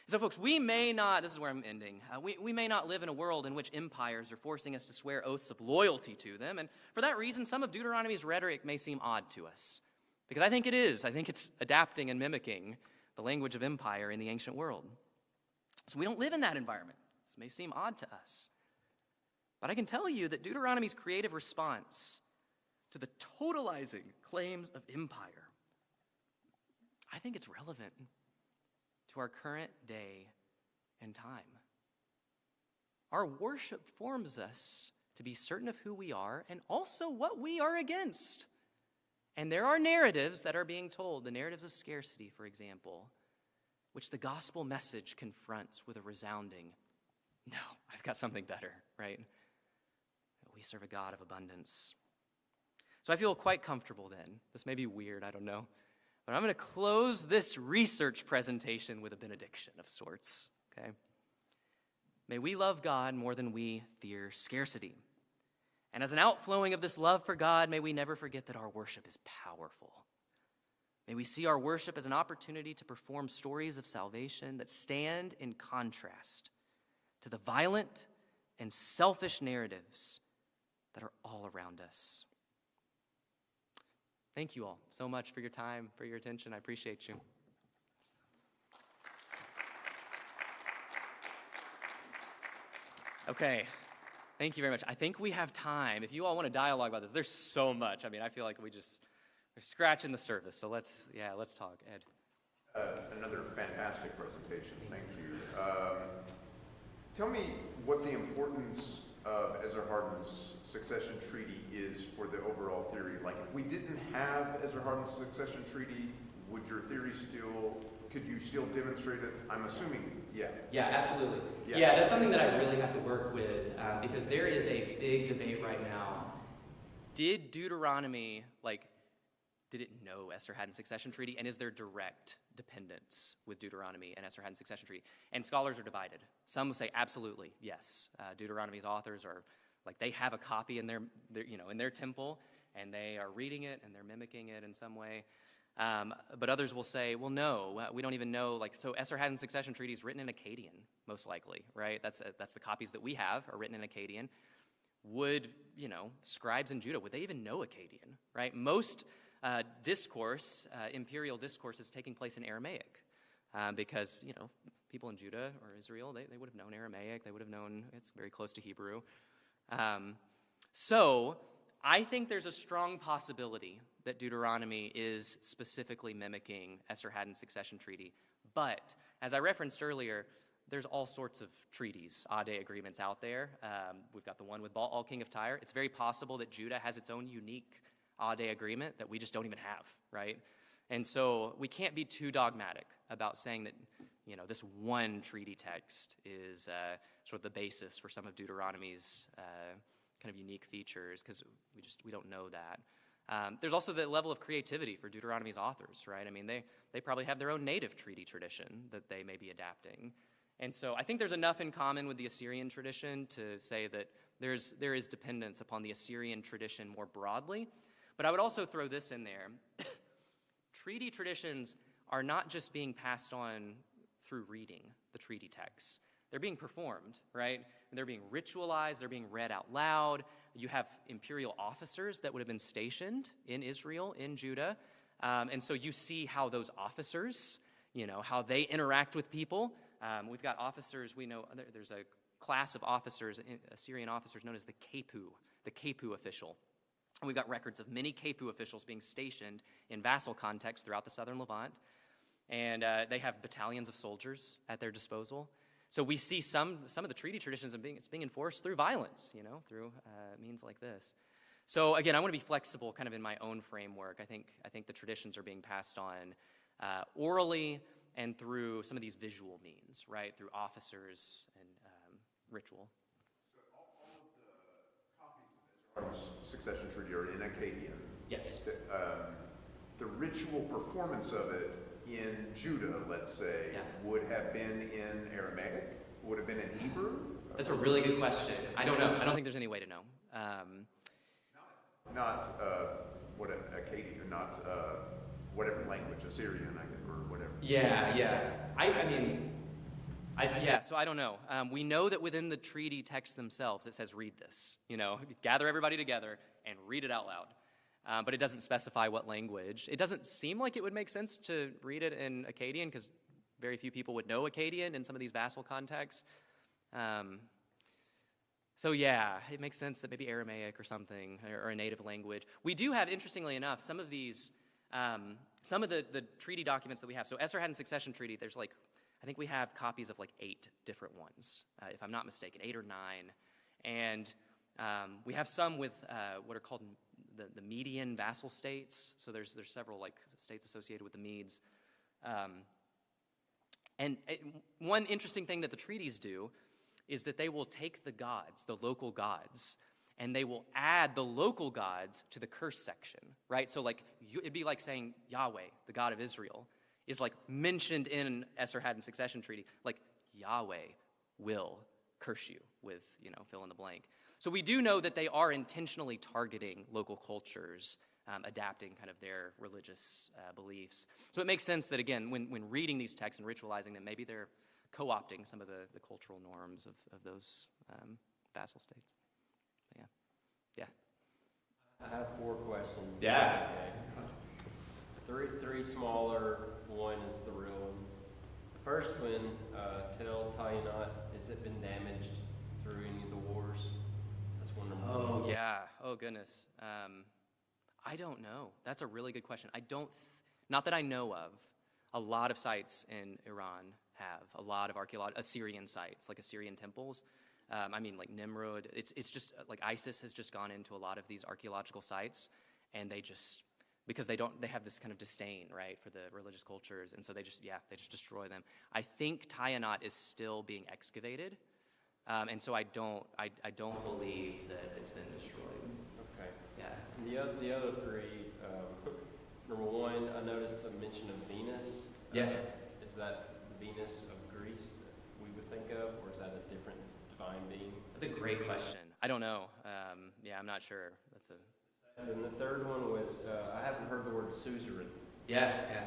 [SPEAKER 2] So folks, we may not, this is where I'm ending, we may not live in a world in which empires are forcing us to swear oaths of loyalty to them, and for that reason, some of Deuteronomy's rhetoric may seem odd to us, because I think it is. I think it's adapting and mimicking the language of empire in the ancient world. So we don't live in that environment. This may seem odd to us. But I can tell you that Deuteronomy's creative response to the totalizing claims of empire, I think it's relevant to our current day and time. Our worship forms us to be certain of who we are and also what we are against. And there are narratives that are being told, the narratives of scarcity, for example, which the gospel message confronts with a resounding, no, I've got something better, right? We serve a God of abundance. So I feel quite comfortable then. This may be weird, I don't know. But I'm going to close this research presentation with a benediction of sorts, okay? May we love God more than we fear scarcity. And as an outflowing of this love for God, may we never forget that our worship is powerful. May we see our worship as an opportunity to perform stories of salvation that stand in contrast to the violent and selfish narratives that are all around us. Thank you all so much for your time, for your attention. I appreciate you. Okay, thank you very much. I think we have time. If you all want to dialogue about this, there's so much. I mean, I feel like we're scratching the surface. So let's talk. Ed.
[SPEAKER 3] Another fantastic presentation. Thank you. Tell me what the importance of Ezra Hardin's succession treaty is for the overall theory. Like, if we didn't have Ezra Hardin's succession treaty, would your theory could you still demonstrate it? I'm assuming, yeah.
[SPEAKER 2] Yeah, absolutely. Yeah, that's something that I really have to work with because there is a big debate right now. Did Deuteronomy, did it know Esarhaddon's succession treaty? And is there direct dependence with Deuteronomy and Esarhaddon's succession treaty? And scholars are divided. Some will say absolutely, yes. Deuteronomy's authors are, they have a copy in their temple, and they are reading it, and they're mimicking it in some way. But others will say, well, no, we don't even know. So Esarhaddon's succession treaty is written in Akkadian, most likely, right? That's the copies that we have are written in Akkadian. Would, scribes in Judah, would they even know Akkadian, right? Most imperial discourse is taking place in Aramaic because, people in Judah or Israel, they would have known Aramaic. They would have known it's very close to Hebrew. So I think there's a strong possibility that Deuteronomy is specifically mimicking Esarhaddon's succession treaty. But as I referenced earlier, there's all sorts of treaties, audit agreements out there. We've got the one with Baal, king of Tyre. It's very possible that Judah has its own unique audit agreement that we just don't even have, right? And so we can't be too dogmatic about saying that, this one treaty text is sort of the basis for some of Deuteronomy's kind of unique features, because we don't know that. There's also the level of creativity for Deuteronomy's authors, right? I mean, they probably have their own native treaty tradition that they may be adapting. And so I think there's enough in common with the Assyrian tradition to say that there is dependence upon the Assyrian tradition more broadly. But I would also throw this in there. Treaty traditions are not just being passed on through reading the treaty texts. They're being performed, right? They're being ritualized. They're being read out loud. You have imperial officers that would have been stationed in Israel, in Judah. And so you see how those officers, how they interact with people. We've got officers, we know there's a class of officers, Assyrian officers known as the Kepu official. And we've got records of many Kepu officials being stationed in vassal context throughout the southern Levant. And they have battalions of soldiers at their disposal. So we see some of the treaty traditions it's being enforced through violence, through means like this. So again, I want to be flexible kind of in my own framework. I think the traditions are being passed on orally and through some of these visual means, right? Through officers and ritual.
[SPEAKER 3] So all of the copies of Ezra's succession treaty are in Akkadian.
[SPEAKER 2] Yes.
[SPEAKER 3] The ritual performance of it in Judah, let's say, would have been in Aramaic? Would have been in Hebrew?
[SPEAKER 2] That's a really good question. I don't know. I don't think there's any way to know.
[SPEAKER 3] Not Akkadian, not whatever language, Assyrian, or whatever.
[SPEAKER 2] Yeah. So I don't know. We know that within the treaty text themselves, it says, read this. Gather everybody together and read it out loud. But it doesn't specify what language. It doesn't seem like it would make sense to read it in Akkadian because very few people would know Akkadian in some of these vassal contexts. So yeah, it makes sense that maybe Aramaic or something, or a native language. We do have, interestingly enough, some of these, some of the treaty documents that we have. So Esarhaddon Succession Treaty, there's I think we have copies of 8 different ones, if I'm not mistaken, 8 or 9. And we have some with what are called the Median vassal states. So there's several states associated with the Medes. One interesting thing that the treaties do is that they will take the gods, the local gods, and they will add the local gods to the curse section, right? So it'd be like saying Yahweh, the God of Israel, is mentioned in Esarhaddon Succession Treaty. Yahweh will curse you with, fill in the blank. So we do know that they are intentionally targeting local cultures, adapting kind of their religious beliefs. So it makes sense that, again, when reading these texts and ritualizing them, maybe they're co-opting some of the cultural norms of those vassal states. But yeah.
[SPEAKER 1] I have 4 questions.
[SPEAKER 2] Yeah.
[SPEAKER 1] Okay. Three smaller, one is the real one. The first one, Tel Tayanat, has it been damaged through any of the wars? That's one number one.
[SPEAKER 2] Oh, yeah. Oh, goodness. I don't know. That's a really good question. Not that I know of. A lot of sites in Iran have a lot of Assyrian sites, like Assyrian temples. Nimrud. It's just ISIS has just gone into a lot of these archaeological sites, and because they have this kind of disdain, right, for the religious cultures, and so they just destroy them. I think Tayanat is still being excavated, and so I don't believe that it's been destroyed.
[SPEAKER 1] Okay.
[SPEAKER 2] Yeah.
[SPEAKER 1] And the other 3, number 1, I noticed a mention of Venus.
[SPEAKER 2] Yeah.
[SPEAKER 1] Is that Venus of Greece that we would think of, or is that a different divine being?
[SPEAKER 2] That's a great question. I don't know. I'm not sure.
[SPEAKER 1] And the third one was, I haven't heard the word suzerain.
[SPEAKER 2] Yeah.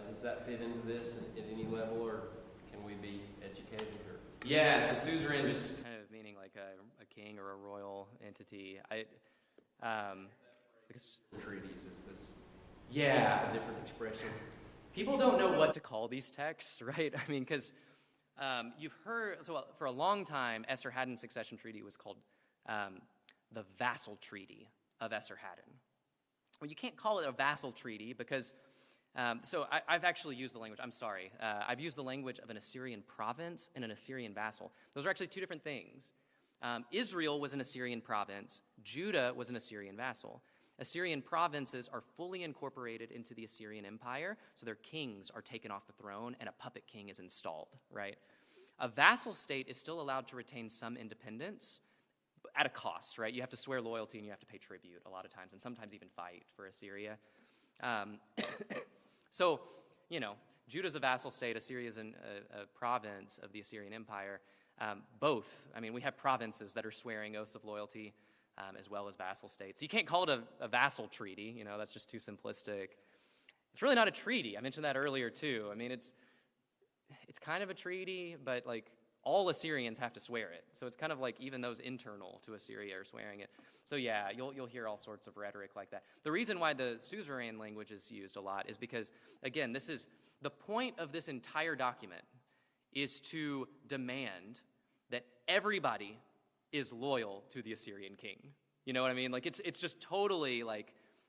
[SPEAKER 1] Does that fit into this at any level, or can we be educated? Or?
[SPEAKER 2] Yeah, so suzerain just kind of meaning like a king or a royal entity. Because
[SPEAKER 1] treaties is this.
[SPEAKER 2] Yeah.
[SPEAKER 1] A different expression.
[SPEAKER 2] People don't know what to call these texts, right? Because you've heard, for a long time, Esarhaddon Succession Treaty was called the Vassal Treaty of Esarhaddon. Well, you can't call it a vassal treaty because, I've actually used the language, I'm sorry. I've used the language of an Assyrian province and an Assyrian vassal. Those are actually 2 different things. Israel was an Assyrian province. Judah was an Assyrian vassal. Assyrian provinces are fully incorporated into the Assyrian Empire, so their kings are taken off the throne and a puppet king is installed, right? A vassal state is still allowed to retain some independence at a cost, right? You have to swear loyalty and you have to pay tribute a lot of times, and sometimes even fight for Assyria. Judah's a vassal state, Assyria is a province of the Assyrian Empire. Both. We have provinces that are swearing oaths of loyalty, as well as vassal states. You can't call it a vassal treaty, that's just too simplistic. It's really not a treaty. I mentioned that earlier too. It's kind of a treaty, but all Assyrians have to swear it. So it's kind of even those internal to Assyria are swearing it. So yeah, you'll hear all sorts of rhetoric like that. The reason why the suzerain language is used a lot is because, again, this is the point of this entire document is to demand that everybody is loyal to the Assyrian king. You know what I mean? It's just totally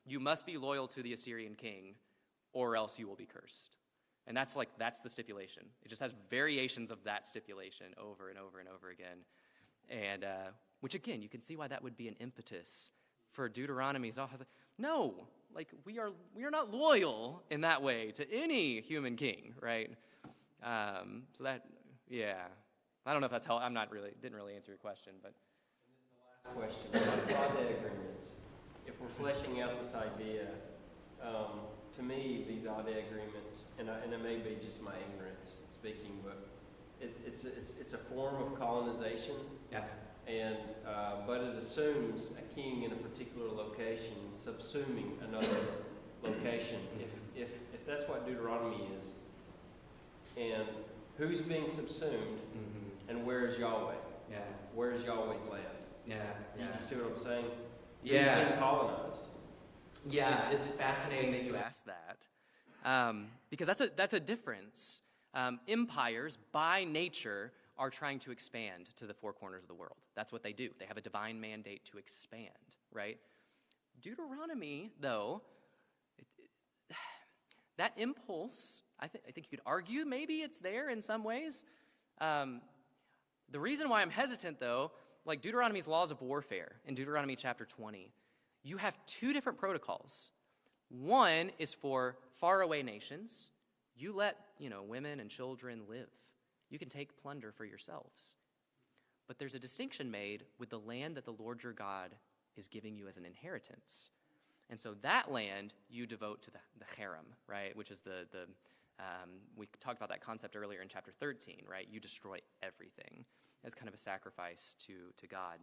[SPEAKER 2] you must be loyal to the Assyrian king or else you will be cursed. And that's the stipulation. It just has variations of that stipulation over and over and over again. And which, again, you can see why that would be an impetus for Deuteronomy's. No, like we are not loyal in that way to any human king, right? So that, yeah. I don't know if that's how, didn't really answer your question, but.
[SPEAKER 1] The last question, audit agreements. If we're fleshing out this idea, to me, these audit agreements, and it may be just my ignorance speaking, but it's a form of colonization.
[SPEAKER 2] Yeah.
[SPEAKER 1] And but it assumes a king in a particular location subsuming another location. If that's what Deuteronomy is, and who's being subsumed, and where is Yahweh?
[SPEAKER 2] Yeah.
[SPEAKER 1] Where is Yahweh's land?
[SPEAKER 2] Yeah.
[SPEAKER 1] You see what I'm saying?
[SPEAKER 2] Yeah.
[SPEAKER 1] Who's being colonized?
[SPEAKER 2] Yeah, it's fascinating that you asked that, because that's a difference. Empires, by nature, are trying to expand to the four corners of the world. That's what they do. They have a divine mandate to expand, right? Deuteronomy, though, that impulse, I think you could argue maybe it's there in some ways. The reason why I'm hesitant, though, like Deuteronomy's laws of warfare in Deuteronomy chapter 20, you have two different protocols. One is for faraway nations. You let, women and children live. You can take plunder for yourselves. But there's a distinction made with the land that the Lord your God is giving you as an inheritance. And so that land you devote to the harem, right, which is we talked about that concept earlier in chapter 13, right? You destroy everything as kind of a sacrifice to God.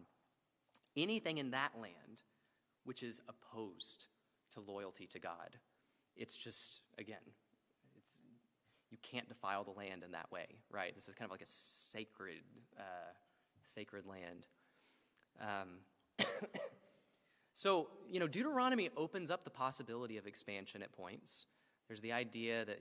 [SPEAKER 2] Anything in that land which is opposed to loyalty to God, it's just, again, you can't defile the land in that way, right? This is kind of like a sacred land. So, Deuteronomy opens up the possibility of expansion at points. There's the idea that,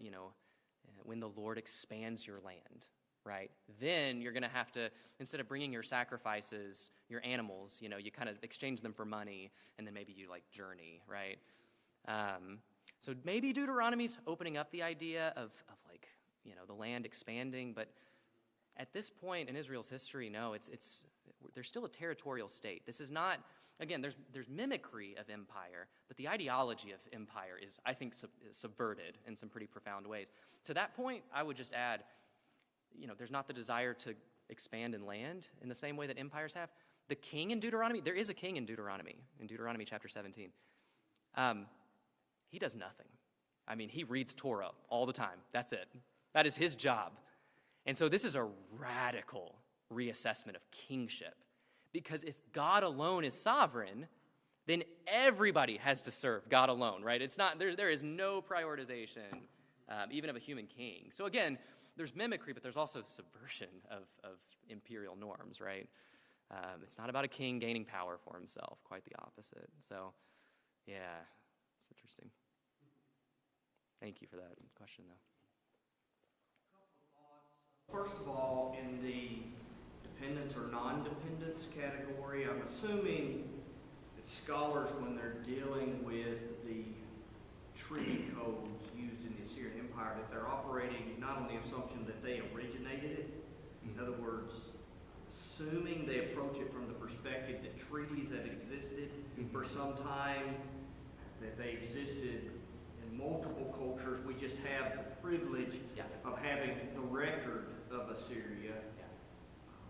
[SPEAKER 2] when the Lord expands your land, right, then you're going to have to, instead of bringing your sacrifices, your animals, you kind of exchange them for money, and then maybe you, journey, right? So maybe Deuteronomy's opening up the idea of the land expanding, but at this point in Israel's history, no, they're still a territorial state. This is not, again, there's mimicry of empire, but the ideology of empire is, I think, subverted in some pretty profound ways. To that point, I would just add, there's not the desire to expand in land in the same way that empires have. The king in Deuteronomy, there is a king in Deuteronomy chapter 17. He does nothing. I mean, he reads Torah all the time. That's it. That is his job. And so this is a radical reassessment of kingship. Because if God alone is sovereign, then everybody has to serve God alone, right? It's not, there is no prioritization, even of a human king. So again, there's mimicry, but there's also subversion of imperial norms, right? It's not about a king gaining power for himself, quite the opposite. So, yeah, it's interesting. Thank you for that question, though.
[SPEAKER 4] First of all, in the dependence or non-dependence category, I'm assuming that scholars, when they're dealing with the treaty codes used in the Assyrian Empire, that they're operating not on the assumption that they originated it. In other words, assuming they approach it from the perspective that treaties have existed for some time, that they existed in multiple cultures. We just have the privilege of having the record of Assyria.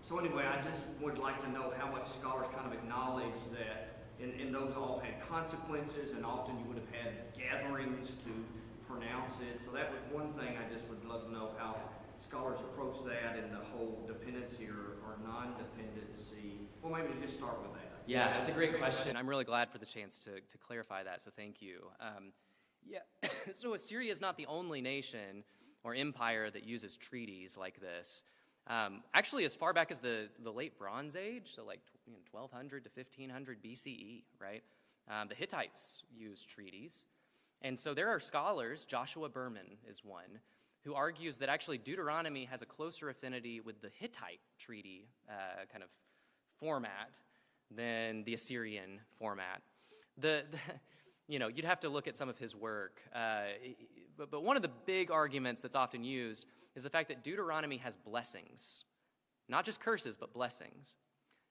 [SPEAKER 4] So anyway, I just would like to know how much scholars kind of acknowledge that and those all had consequences, and often you would have had gatherings to pronounce it. So that was one thing I just would love to know how scholars approach that in the whole dependency or non-dependency. Well, maybe just start with that.
[SPEAKER 2] Yeah, that's a great question. I'm really glad for the chance to clarify that, so thank you. So Assyria is not the only nation or empire that uses treaties like this. Actually, as far back as the late Bronze Age, so 1200 to 1500 BCE, right? The Hittites used treaties. And so there are scholars, Joshua Berman is one, who argues that actually Deuteronomy has a closer affinity with the Hittite treaty kind of format than the Assyrian format. you'd have to look at some of his work. But one of the big arguments that's often used is the fact that Deuteronomy has blessings. Not just curses, but blessings.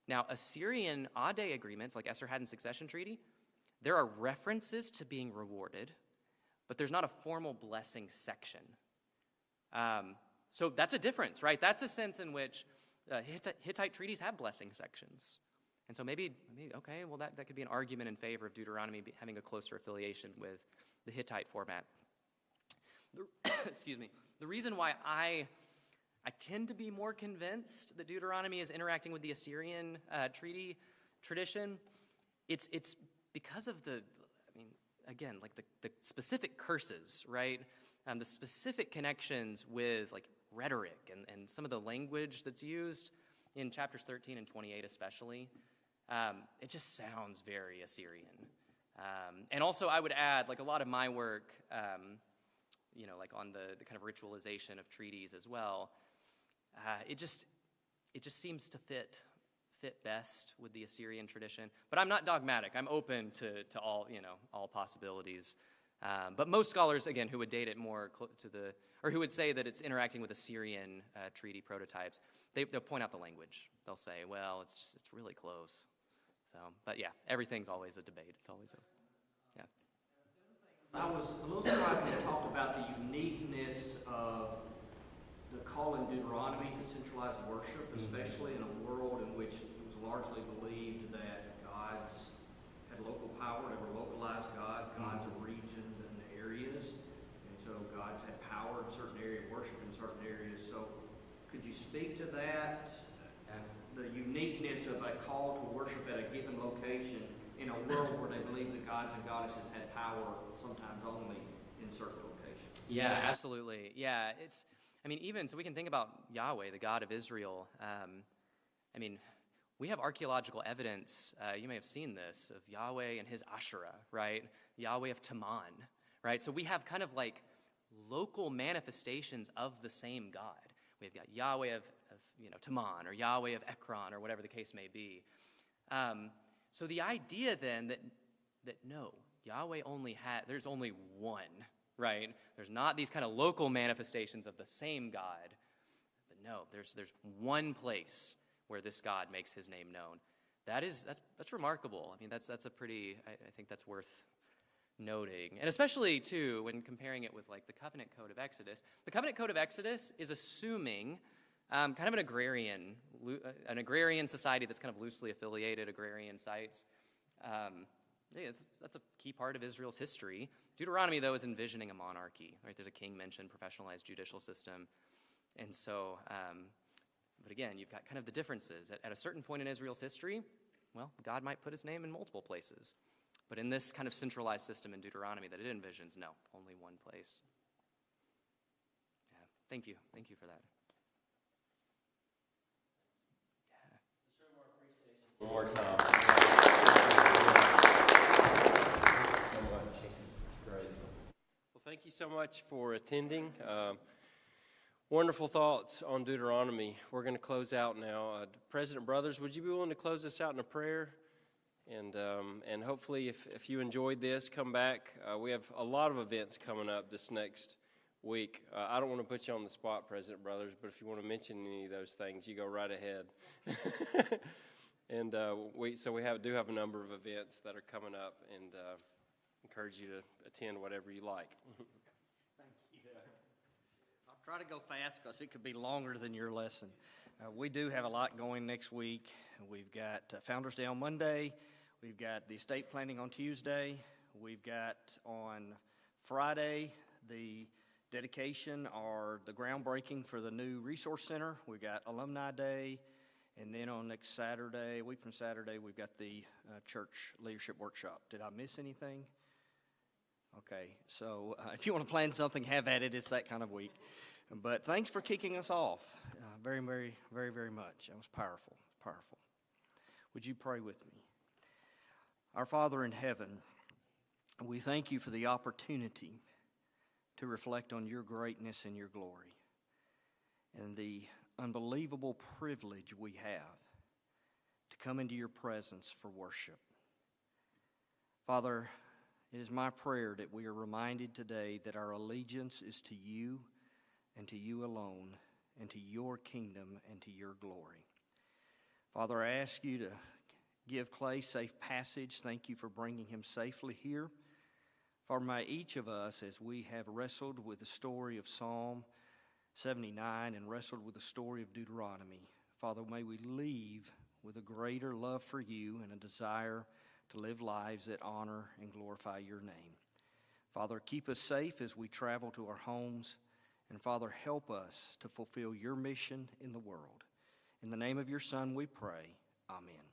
[SPEAKER 2] Now, Assyrian odd-day agreements, like Esarhaddon Succession Treaty, there are references to being rewarded, but there's not a formal blessing section. So that's a difference, right? That's a sense in which Hittite treaties have blessing sections. And so maybe okay, well, that could be an argument in favor of Deuteronomy having a closer affiliation with the Hittite format. Excuse me. The reason why I tend to be more convinced that Deuteronomy is interacting with the Assyrian treaty tradition, it's because of the specific curses, right? The specific connections with like rhetoric and some of the language that's used in chapters 13 and 28 especially. It just sounds very Assyrian. And also I would add, like a lot of my work, like on the kind of ritualization of treaties as well, it just seems to fit best with the Assyrian tradition. But I'm not dogmatic. I'm open to all possibilities. But most scholars, again, who would date it more or who would say that it's interacting with Assyrian treaty prototypes, they'll point out the language. They'll say, well, it's really close. So, but yeah, everything's always a debate. It's always yeah.
[SPEAKER 4] I was a little surprised when you talked about the uniqueness of the call in Deuteronomy to centralized worship, especially in a world in which it was largely believed that gods had local power. They were localized gods, gods of regions and areas. And so gods had power in certain areas, worship in certain areas. So could you speak to that? The uniqueness of a call to worship at a given location in a world where they believe the gods and goddesses had power sometimes only in certain locations.
[SPEAKER 2] Yeah, absolutely. Yeah, even so we can think about Yahweh, the God of Israel. We have archaeological evidence, you may have seen this, of Yahweh and his Asherah, right? Yahweh of Taman, right? So we have kind of like local manifestations of the same God. We've got Yahweh of Taman, or Yahweh of Ekron, or whatever the case may be. So the idea then that no, Yahweh there's only one, right? There's not these kind of local manifestations of the same God, but no, there's one place where this God makes his name known. That's remarkable. That's a pretty, I think that's worth noting. And especially too when comparing it with like the Covenant Code of Exodus. The Covenant Code of Exodus is assuming kind of an agrarian society that's kind of loosely affiliated, agrarian sites. That's a key part of Israel's history. Deuteronomy, though, is envisioning a monarchy, right? There's a king mentioned, professionalized judicial system. And so, but again, you've got kind of the differences. At a certain point in Israel's history, well, God might put his name in multiple places. But in this kind of centralized system in Deuteronomy that it envisions, no, only one place. Yeah, thank you. Thank you for that.
[SPEAKER 1] One more time. Great. Well, thank you so much for attending. Wonderful thoughts on Deuteronomy. We're going to close out now. President Brothers, would you be willing to close us out in a prayer? And hopefully, if you enjoyed this, come back. We have a lot of events coming up this next week. I don't want to put you on the spot, President Brothers, but if you want to mention any of those things, you go right ahead. And we do have a number of events that are coming up, and encourage you to attend whatever you like.
[SPEAKER 4] Thank you. I'll try to go fast because it could be longer than your lesson. We do have a lot going next week. We've got Founders Day on Monday. We've got the estate planning on Tuesday. We've got on Friday the dedication or the groundbreaking for the new resource center. We've got Alumni Day. And then on next Saturday, a week from Saturday, we've got the church leadership workshop. Did I miss anything? Okay, so if you want to plan something, have at it. It's that kind of week. But thanks for kicking us off very, very, very, very much. That was powerful, powerful. Would you pray with me? Our Father in heaven, we thank you for the opportunity to reflect on your greatness and your glory and the unbelievable privilege we have to come into your presence for worship. Father, It is my prayer that we are reminded today that our allegiance is to you and to you alone, and to your kingdom and to your glory. Father, I ask you to give Clay safe passage. Thank you for bringing him safely here. Father, may each of us, as we have wrestled with the story of Psalm 79 and wrestled with the story of Deuteronomy, Father, may we leave with a greater love for you and a desire to live lives that honor and glorify your name. Father, keep us safe as we travel to our homes, and Father, help us to fulfill your mission in the world. In the name of your Son we pray, amen.